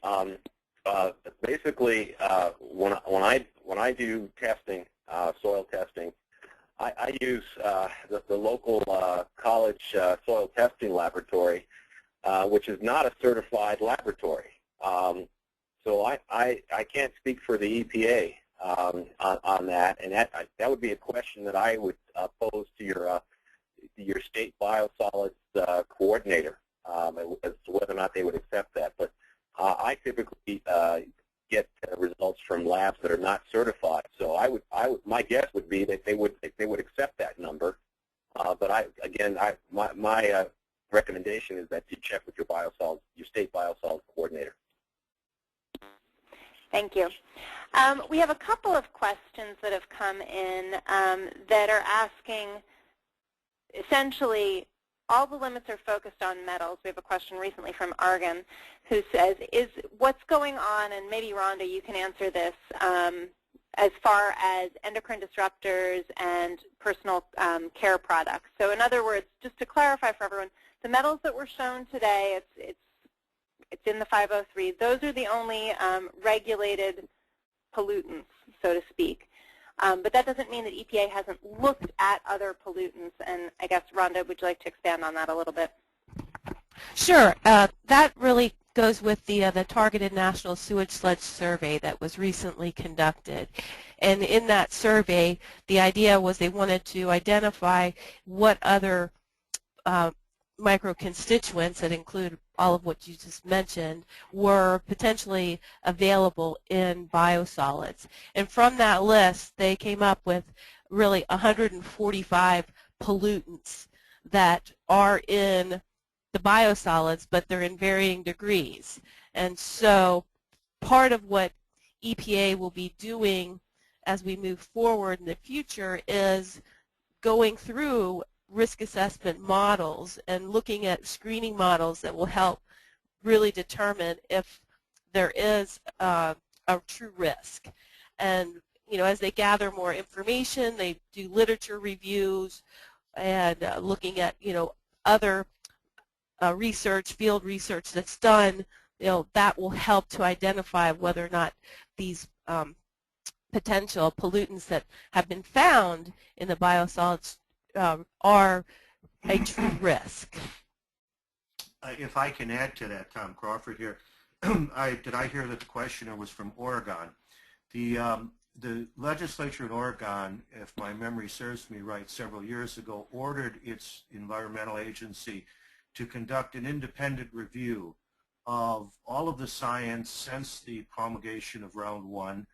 Basically, when I do testing, soil testing, I use the local college soil testing laboratory, which is not a certified laboratory. So I can't speak for the EPA on that, and that would be a question that I would pose to your state biosolids coordinator as to whether or not they would accept that. But I typically get results from labs that are not certified. So my guess would be that they would accept that number. But my recommendation is that you check with your state biosolids coordinator. Thank you. We have a couple of questions that have come in that are asking, essentially, all the limits are focused on metals. We have a question recently from Argon who says, what's going on, and maybe Rhonda, you can answer this, as far as endocrine disruptors and personal care products. So in other words, just to clarify for everyone, the metals that were shown today, it's in the 503. Those are the only regulated pollutants, so to speak. But that doesn't mean that EPA hasn't looked at other pollutants. And I guess, Rhonda, would you like to expand on that a little bit? Sure. That really goes with the Targeted National Sewage Sludge Survey that was recently conducted. And in that survey, the idea was they wanted to identify what other microconstituents that include all of what you just mentioned were potentially available in biosolids. And from that list, they came up with really 145 pollutants that are in the biosolids, but they're in varying degrees. And so part of what EPA will be doing as we move forward in the future is going through risk assessment models and looking at screening models that will help really determine if there is a true risk. And as they gather more information, they do literature reviews and looking at other research, field research that's done, that will help to identify whether or not these potential pollutants that have been found in the biosolids are a true risk. If I can add to that, Tom Crawford here, did I hear that the questioner was from Oregon? The legislature in Oregon, if my memory serves me right, several years ago ordered its environmental agency to conduct an independent review of all of the science since the promulgation of Round 1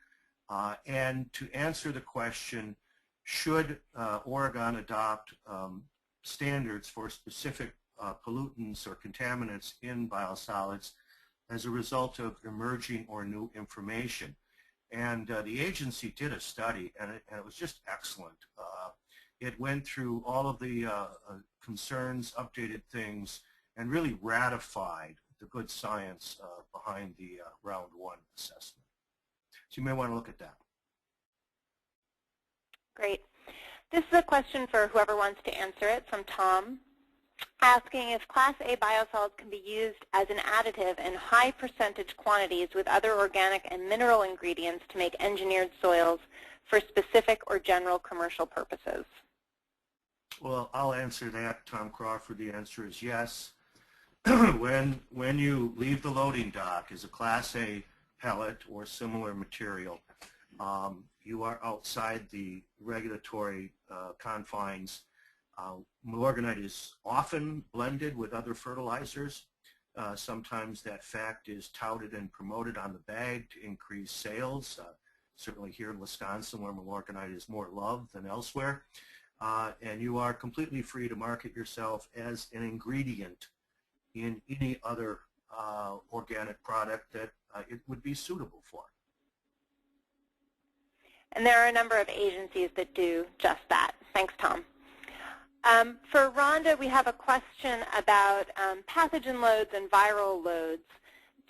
and to answer the question, should Oregon adopt standards for specific pollutants or contaminants in biosolids as a result of emerging or new information? And the agency did a study, and it was just excellent. It went through all of the concerns, updated things, and really ratified the good science behind the Round 1 assessment. So you may want to look at that. Great. This is a question for whoever wants to answer it, from Tom, asking if Class A biosolids can be used as an additive in high percentage quantities with other organic and mineral ingredients to make engineered soils for specific or general commercial purposes. Well, I'll answer that, Tom Crawford. The answer is yes. When you leave the loading dock as a Class A pellet or similar material, you are outside the regulatory confines. Morganite is often blended with other fertilizers. Sometimes that fact is touted and promoted on the bag to increase sales, certainly here in Wisconsin where morganite is more loved than elsewhere. And you are completely free to market yourself as an ingredient in any other organic product that it would be suitable for. And there are a number of agencies that do just that. Thanks, Tom. For Rhonda, we have a question about pathogen loads and viral loads.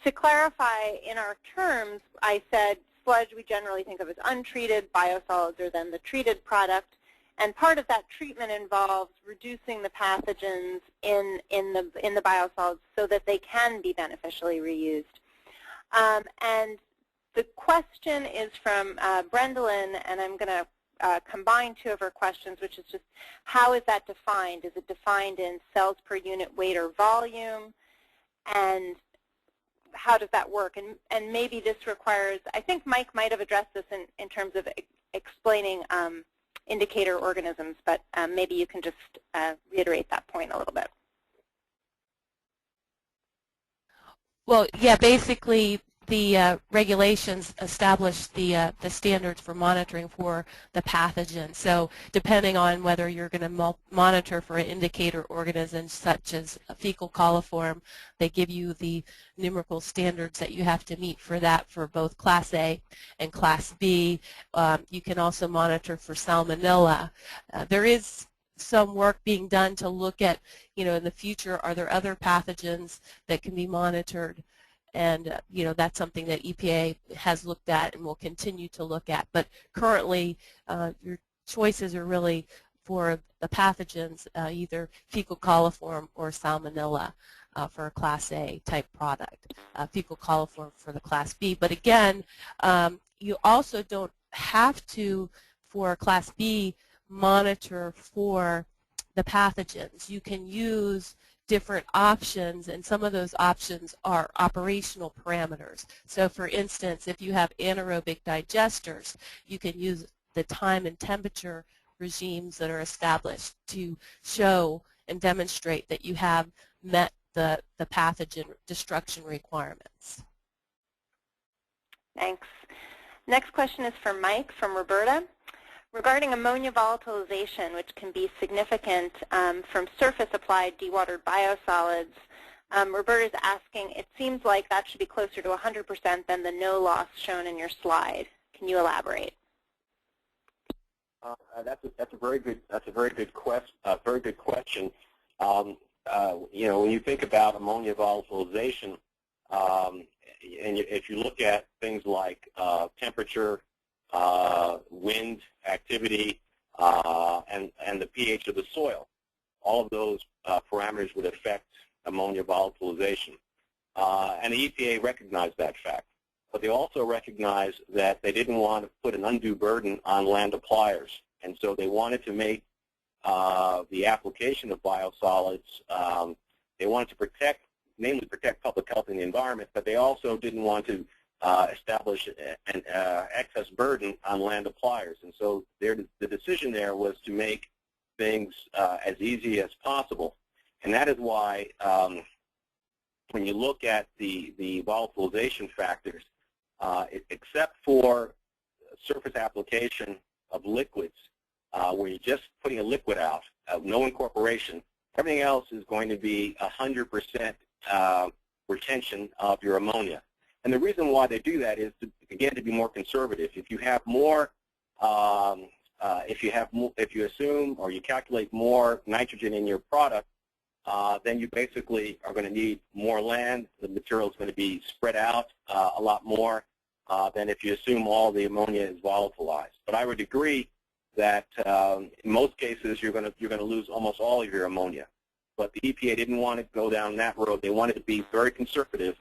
To clarify, in our terms, I said sludge we generally think of as untreated, biosolids are then the treated product, and part of that treatment involves reducing the pathogens in the biosolids so that they can be beneficially reused. And the question is from Brendalyn, and I'm going to combine two of her questions, which is just how is that defined? Is it defined in cells per unit weight or volume? And how does that work? And maybe this requires, I think Mike might have addressed this in terms of explaining indicator organisms, but maybe you can just reiterate that point a little bit. Well, yeah, basically the regulations establish the standards for monitoring for the pathogen. So depending on whether you're going to monitor for indicator organisms such as fecal coliform, they give you the numerical standards that you have to meet for that for both Class A and Class B. You can also monitor for salmonella. There is some work being done to look at, in the future, are there other pathogens that can be monitored? And, that's something that EPA has looked at and will continue to look at. But currently, your choices are really for the pathogens, either fecal coliform or salmonella for a Class A type product, fecal coliform for the Class B. But again, you also don't have to, for Class B, monitor for the pathogens. You can use different options, and some of those options are operational parameters. So for instance, if you have anaerobic digesters, you can use the time and temperature regimes that are established to show and demonstrate that you have met the pathogen destruction requirements. Thanks. Next question is for Mike from Roberta. Regarding ammonia volatilization, which can be significant from surface-applied dewatered biosolids, Roberta is asking, it seems like that should be closer to 100% than the no loss shown in your slide. Can you elaborate? That's a very good question. When you think about ammonia volatilization, and if you look at things like temperature, wind activity, and the pH of the soil, all of those parameters would affect ammonia volatilization. And the EPA recognized that fact. But they also recognized that they didn't want to put an undue burden on land appliers. And so they wanted to make the application of biosolids, they wanted to protect, namely protect public health and the environment, but they also didn't want to establish an excess burden on land appliers. And so the decision there was to make things as easy as possible. And that is why when you look at the volatilization factors, except for surface application of liquids, where you're just putting a liquid out, no incorporation, everything else is going to be 100% retention of your ammonia. And the reason why they do that is, again, to be more conservative. If you have more, if you assume or you calculate more nitrogen in your product, then you basically are going to need more land. The material is going to be spread out a lot more than if you assume all the ammonia is volatilized. But I would agree that in most cases you're going to lose almost all of your ammonia. But the EPA didn't want to go down that road. They wanted to be very conservative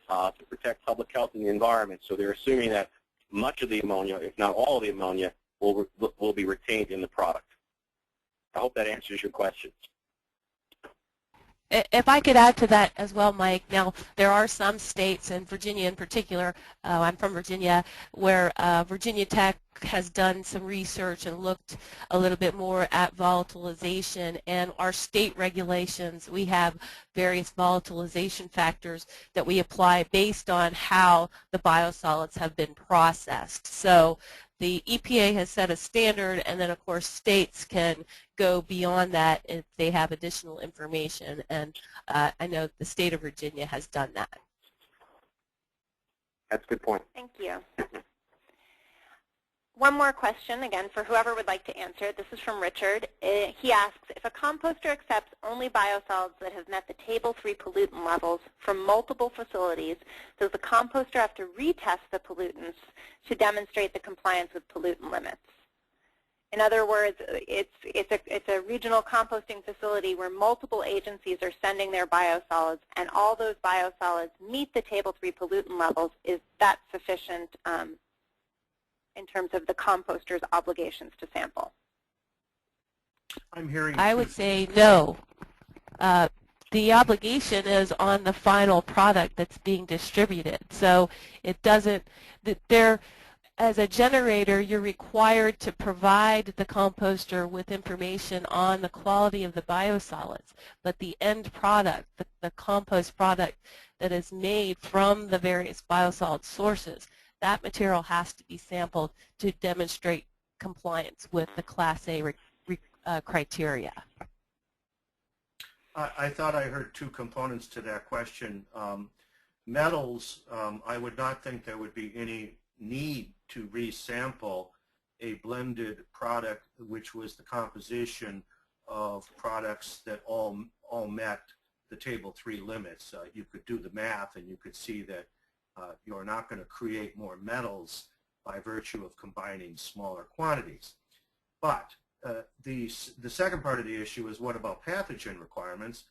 to protect public health and the environment. So they're assuming that much of the ammonia, if not all of the ammonia, will be retained in the product. I hope that answers your questions. If I could add to that as well, Mike, now there are some states, and Virginia in particular, I'm from Virginia, where Virginia Tech has done some research and looked a little bit more at volatilization, and our state regulations, we have various volatilization factors that we apply based on how the biosolids have been processed. So the EPA has set a standard, and then of course states can go beyond that if they have additional information, and I know the state of Virginia has done that. That's a good point. Thank you. One more question, again, for whoever would like to answer. This is from Richard. He asks, if a composter accepts only biosolids that have met the Table 3 pollutant levels from multiple facilities, does the composter have to retest the pollutants to demonstrate the compliance with pollutant limits? In other words, it's a regional composting facility where multiple agencies are sending their biosolids, and all those biosolids meet the Table 3 pollutant levels. Is that sufficient in terms of the composter's obligations to sample? I'm hearing. I would say no. The obligation is on the final product that's being distributed. So it doesn't, as a generator, you're required to provide the composter with information on the quality of the biosolids, but the end product, the compost product that is made from the various biosolid sources, that material has to be sampled to demonstrate compliance with the Class A criteria. I thought I heard two components to that question. Metals, I would not think there would be any need to resample a blended product which was the composition of products that all met the Table 3 limits. You could do the math and you could see that you're not going to create more metals by virtue of combining smaller quantities. But the second part of the issue is, what about pathogen requirements?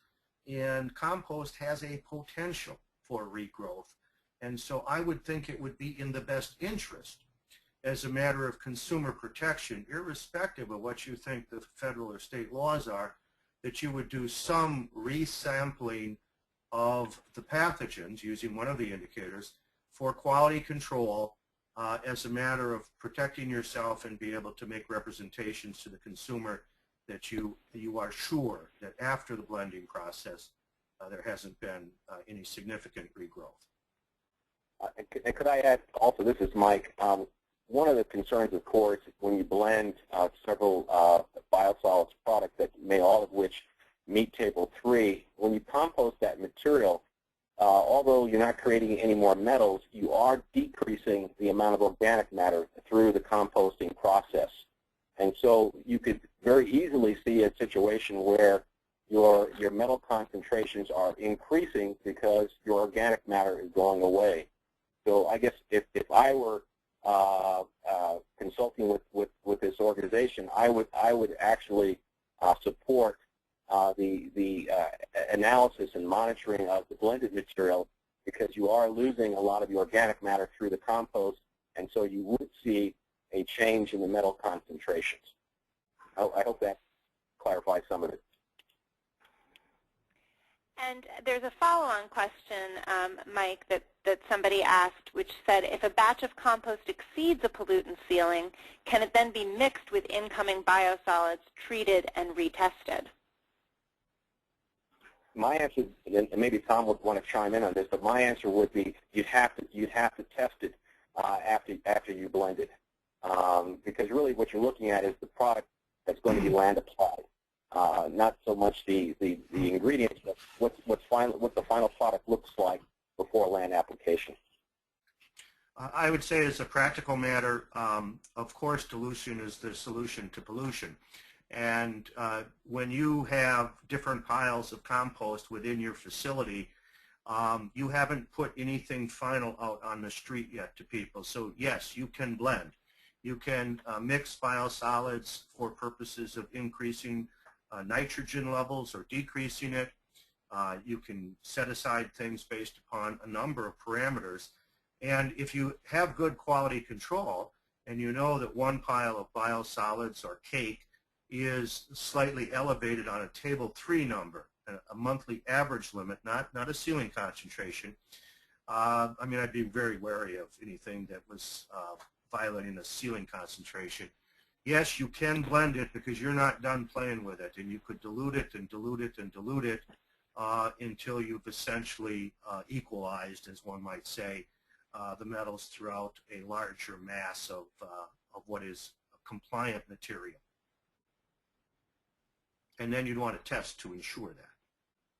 And compost has a potential for regrowth. And so I would think it would be in the best interest, as a matter of consumer protection, irrespective of what you think the federal or state laws are, that you would do some resampling of the pathogens using one of the indicators for quality control, as a matter of protecting yourself and be able to make representations to the consumer that you are sure that after the blending process there hasn't been any significant regrowth. And could I add also, this is Mike, one of the concerns, of course, when you blend several biosolids products, that may all of which meet Table 3, when you compost that material, although you're not creating any more metals, you are decreasing the amount of organic matter through the composting process. And so you could very easily see a situation where your metal concentrations are increasing because your organic matter is going away. So I guess if I were consulting with this organization, I would actually support the analysis and monitoring of the blended material, because you are losing a lot of the organic matter through the compost, and so you would see a change in the metal concentrations. I hope that clarifies some of it. And there's a follow-on question, Mike, that somebody asked, which said, if a batch of compost exceeds a pollutant ceiling, can it then be mixed with incoming biosolids, treated, and retested? My answer, and maybe Tom would want to chime in on this, but my answer would be you'd have to test it after you blend it, because really what you're looking at is the product that's going to be land applied. Not so much the ingredients, but what the final product looks like before land application. I would say, as a practical matter, of course dilution is the solution to pollution. And when you have different piles of compost within your facility, you haven't put anything final out on the street yet to people. So yes, you can blend. You can mix biosolids for purposes of increasing nitrogen levels or decreasing it. You can set aside things based upon a number of parameters. And if you have good quality control and you know that one pile of biosolids or cake is slightly elevated on a Table 3 number, a monthly average limit, not a ceiling concentration, I mean, I'd be very wary of anything that was violating the ceiling concentration. Yes, you can blend it because you're not done playing with it, and you could dilute it and dilute it and dilute it until you've essentially equalized, as one might say, the metals throughout a larger mass of what is a compliant material. And then you'd want to test to ensure that.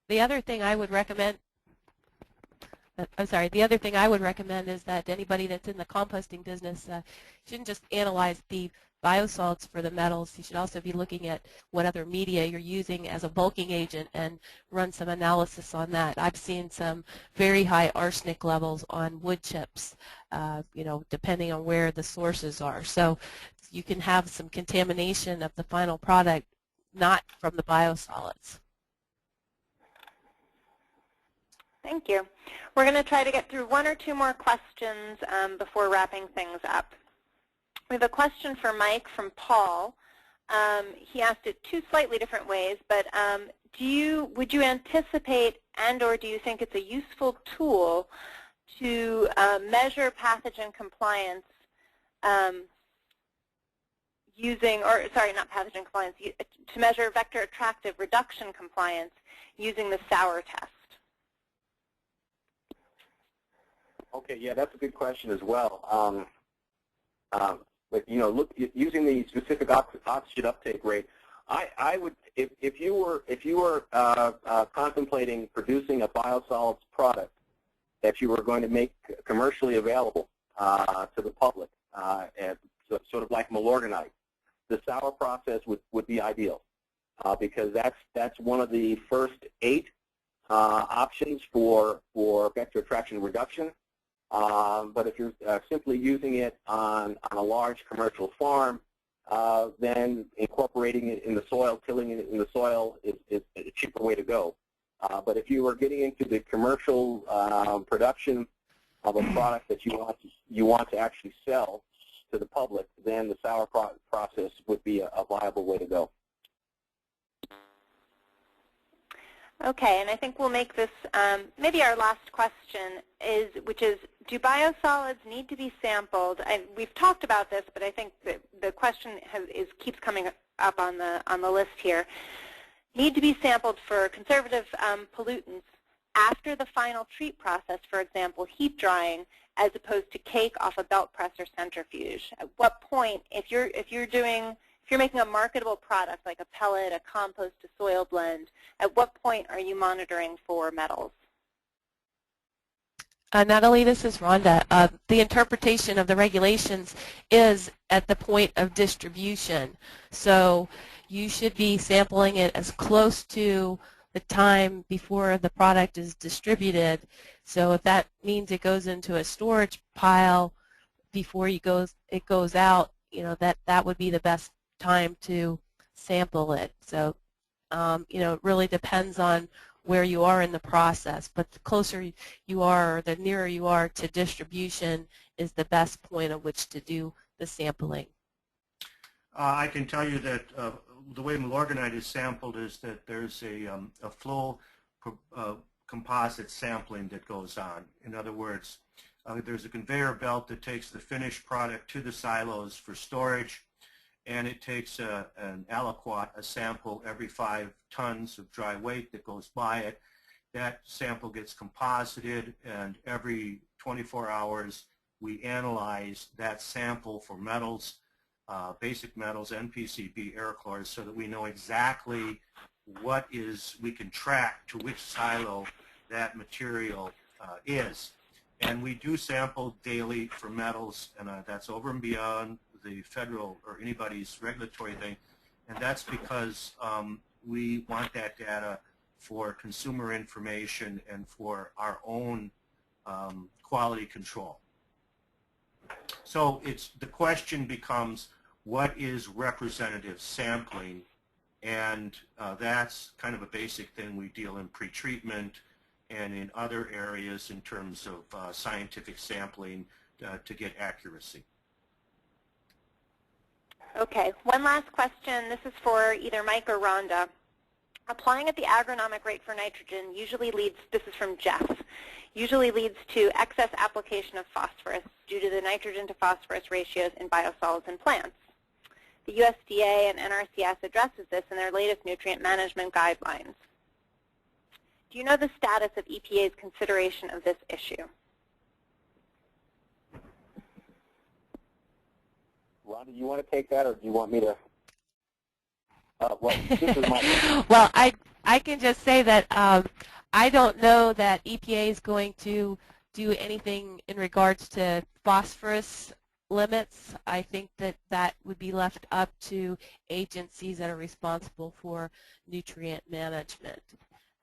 The other thing I would recommend, the other thing I would recommend is that anybody that's in the composting business shouldn't just analyze the biosolids for the metals. You should also be looking at what other media you're using as a bulking agent and run some analysis on that. I've seen some very high arsenic levels on wood chips, you know, depending on where the sources are. So you can have some contamination of the final product not from the biosolids. Thank you. We're going to try to get through one or two more questions before wrapping things up. We have a question for Mike from Paul. He asked it two slightly different ways, but would you anticipate and/or do you think it's a useful tool to measure pathogen compliance using, or sorry, not pathogen compliance, to measure vector attractive reduction compliance using the sour test? Okay, yeah, that's a good question as well. But look, using the specific oxygen uptake rate, I would, if you were contemplating producing a biosolids product that you were going to make commercially available to the public, and sort of like malorganite, the sour process would be ideal because that's one of the first 8 options for vector attraction reduction. But if you're simply using it on a large commercial farm, then incorporating it in the soil, tilling it in the soil is a cheaper way to go. But if you are getting into the commercial production of a product that you want to actually sell to the public, then the sour process would be a viable way to go. Okay, and I think we'll make this maybe our last question, which is, do biosolids need to be sampled? And we've talked about this, but I think the question keeps coming up on the list here. Need to be sampled for conservative pollutants after the final treat process, for example, heat drying, as opposed to cake off a belt press or centrifuge. At what point, if you're making a marketable product like a pellet, a compost, a soil blend, at what point are you monitoring for metals? Natalie, this is Rhonda. The interpretation of the regulations is at the point of distribution. So you should be sampling it as close to the time before the product is distributed. So if that means it goes into a storage pile before it goes out, that would be the best time to sample it. So it really depends on where you are in the process, but the closer you are, or the nearer you are to distribution, is the best point at which to do the sampling. I can tell you that the way malorganite is sampled is that there's a flow composite sampling that goes on. In other words, there's a conveyor belt that takes the finished product to the silos for storage, and it takes an aliquot, a sample every 5 tons of dry weight that goes by it. That sample gets composited, and every 24 hours we analyze that sample for metals, basic metals, NPCB, air chloride, so that we know exactly what we can track to which silo that material is. And we do sample daily for metals, and that's over and beyond the federal or anybody's regulatory thing, and that's because we want that data for consumer information and for our own quality control. So the question becomes, what is representative sampling? And that's kind of a basic thing we deal in pretreatment and in other areas in terms of scientific sampling to get accuracy. Okay, one last question. This is for either Mike or Rhonda. Applying at the agronomic rate for nitrogen usually leads, this is from Jeff, usually leads to excess application of phosphorus due to the nitrogen to phosphorus ratios in biosolids in plants. The USDA and NRCS addresses this in their latest nutrient management guidelines. Do you know the status of EPA's consideration of this issue? Rhonda, do you want to take that, or do you want me to? This is my well, I can just say that I don't know that EPA is going to do anything in regards to phosphorus limits. I think that would be left up to agencies that are responsible for nutrient management.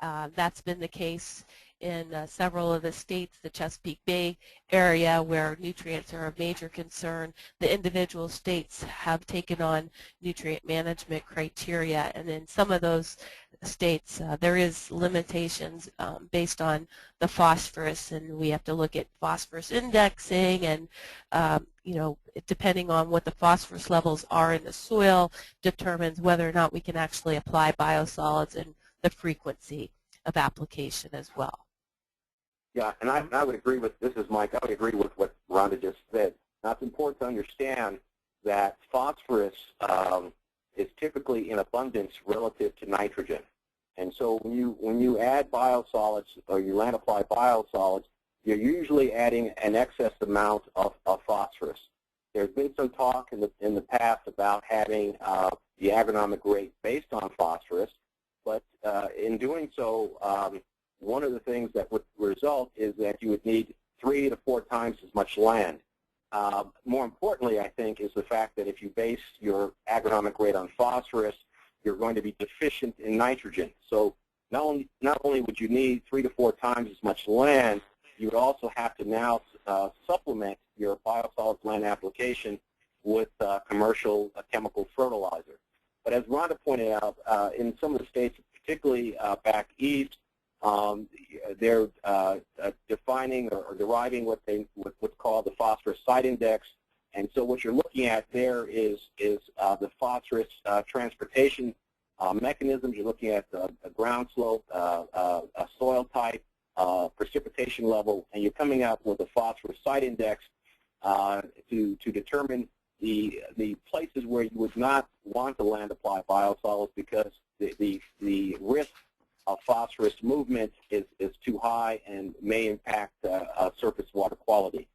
That's been the case in several of the states, the Chesapeake Bay area, where nutrients are a major concern. The individual states have taken on nutrient management criteria, and in some of those states there is limitations based on the phosphorus, and we have to look at phosphorus indexing, and depending on what the phosphorus levels are in the soil determines whether or not we can actually apply biosolids and the frequency of application as well. Yeah, and I would agree with, this is Mike, I would agree with what Rhonda just said. Now, it's important to understand that phosphorus is typically in abundance relative to nitrogen. And so when you add biosolids or you land apply biosolids, you're usually adding an excess amount of phosphorus. There's been some talk in the past about having the agronomic rate based on phosphorus, but in doing so, one of the things that would result is that you would need 3 to 4 times as much land. More importantly, I think, is the fact that if you base your agronomic rate on phosphorus, you're going to be deficient in nitrogen. So not only would you need 3 to 4 times as much land, you would also have to now supplement your biosolids land application with commercial chemical fertilizer. But as Rhonda pointed out, in some of the states, particularly back east, they're defining or deriving what's called the phosphorus site index. And so what you're looking at there is the phosphorus transportation mechanisms. You're looking at a ground slope, a soil type, precipitation level, and you're coming up with a phosphorus site index to determine the places where you would not want to land apply biosolids because the risk of phosphorus movement is too high and may impact surface water quality.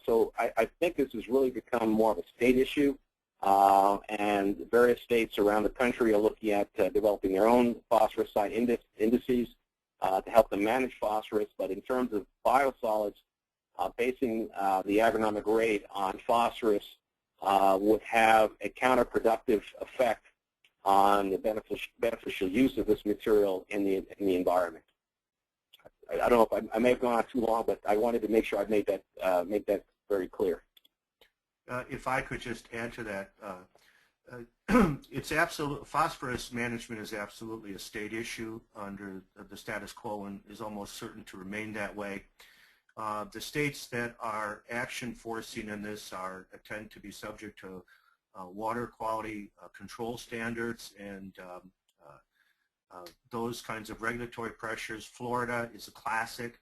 So I think this has really become more of a state issue, and various states around the country are looking at developing their own phosphorus site indices to help them manage phosphorus. But in terms of biosolids, basing the agronomic rate on phosphorus would have a counterproductive effect on the beneficial use of this material in the environment. I don't know if I may have gone on too long, but I wanted to make sure I made that very clear. If I could just add to that, it's absolute. Phosphorus management is absolutely a state issue under the status quo and is almost certain to remain that way. The states that are action forcing in this tend to be subject to water quality control standards and those kinds of regulatory pressures. Florida is a classic.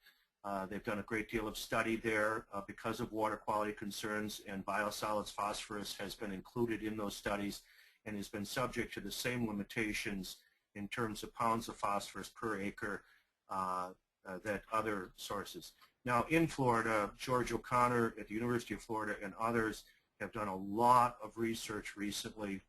They've done a great deal of study there because of water quality concerns, and biosolids phosphorus has been included in those studies and has been subject to the same limitations in terms of pounds of phosphorus per acre that other sources. Now in Florida, George O'Connor at the University of Florida and others have done a lot of research recently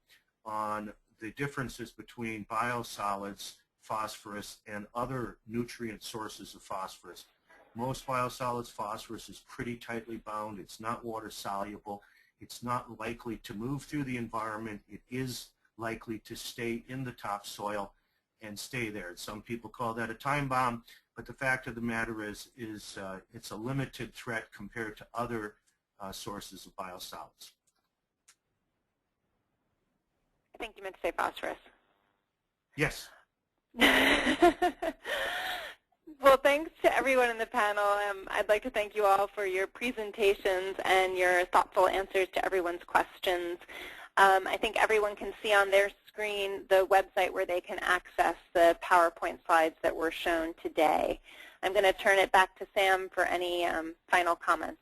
on the differences between biosolids, phosphorus, and other nutrient sources of phosphorus. Most biosolids phosphorus is pretty tightly bound. It's not water soluble. It's not likely to move through the environment. It is likely to stay in the topsoil and stay there. Some people call that a time bomb, but the fact of the matter is it's a limited threat compared to other sources of biosolids. I think you meant to say phosphorus. Yes. Well, thanks to everyone in the panel. I'd like to thank you all for your presentations and your thoughtful answers to everyone's questions. I think everyone can see on their screen the website where they can access the PowerPoint slides that were shown today. I'm going to turn it back to Sam for any final comments.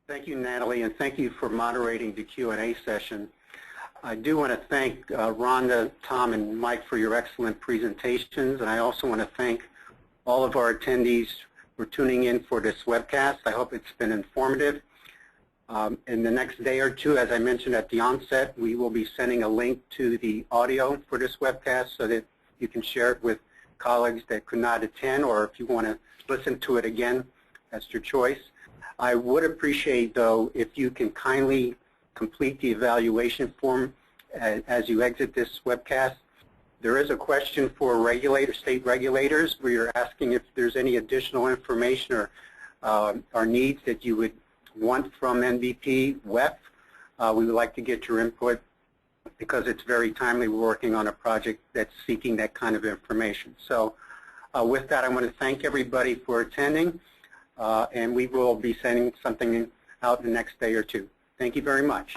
Thank you, Natalie, and thank you for moderating the Q&A session. I do want to thank Rhonda, Tom, and Mike for your excellent presentations, and I also want to thank all of our attendees for tuning in for this webcast. I hope it's been informative. In the next day or two, as I mentioned at the onset, we will be sending a link to the audio for this webcast so that you can share it with colleagues that could not attend, or if you want to listen to it again, that's your choice. I would appreciate, though, if you can kindly complete the evaluation form as you exit this webcast. There is a question for state regulators where you're asking if there's any additional information or needs that you would want from NBP WEF. We would like to get your input because it's very timely. We're working on a project that's seeking that kind of information. So with that, I want to thank everybody for attending, and we will be sending something out in the next day or two. Thank you very much.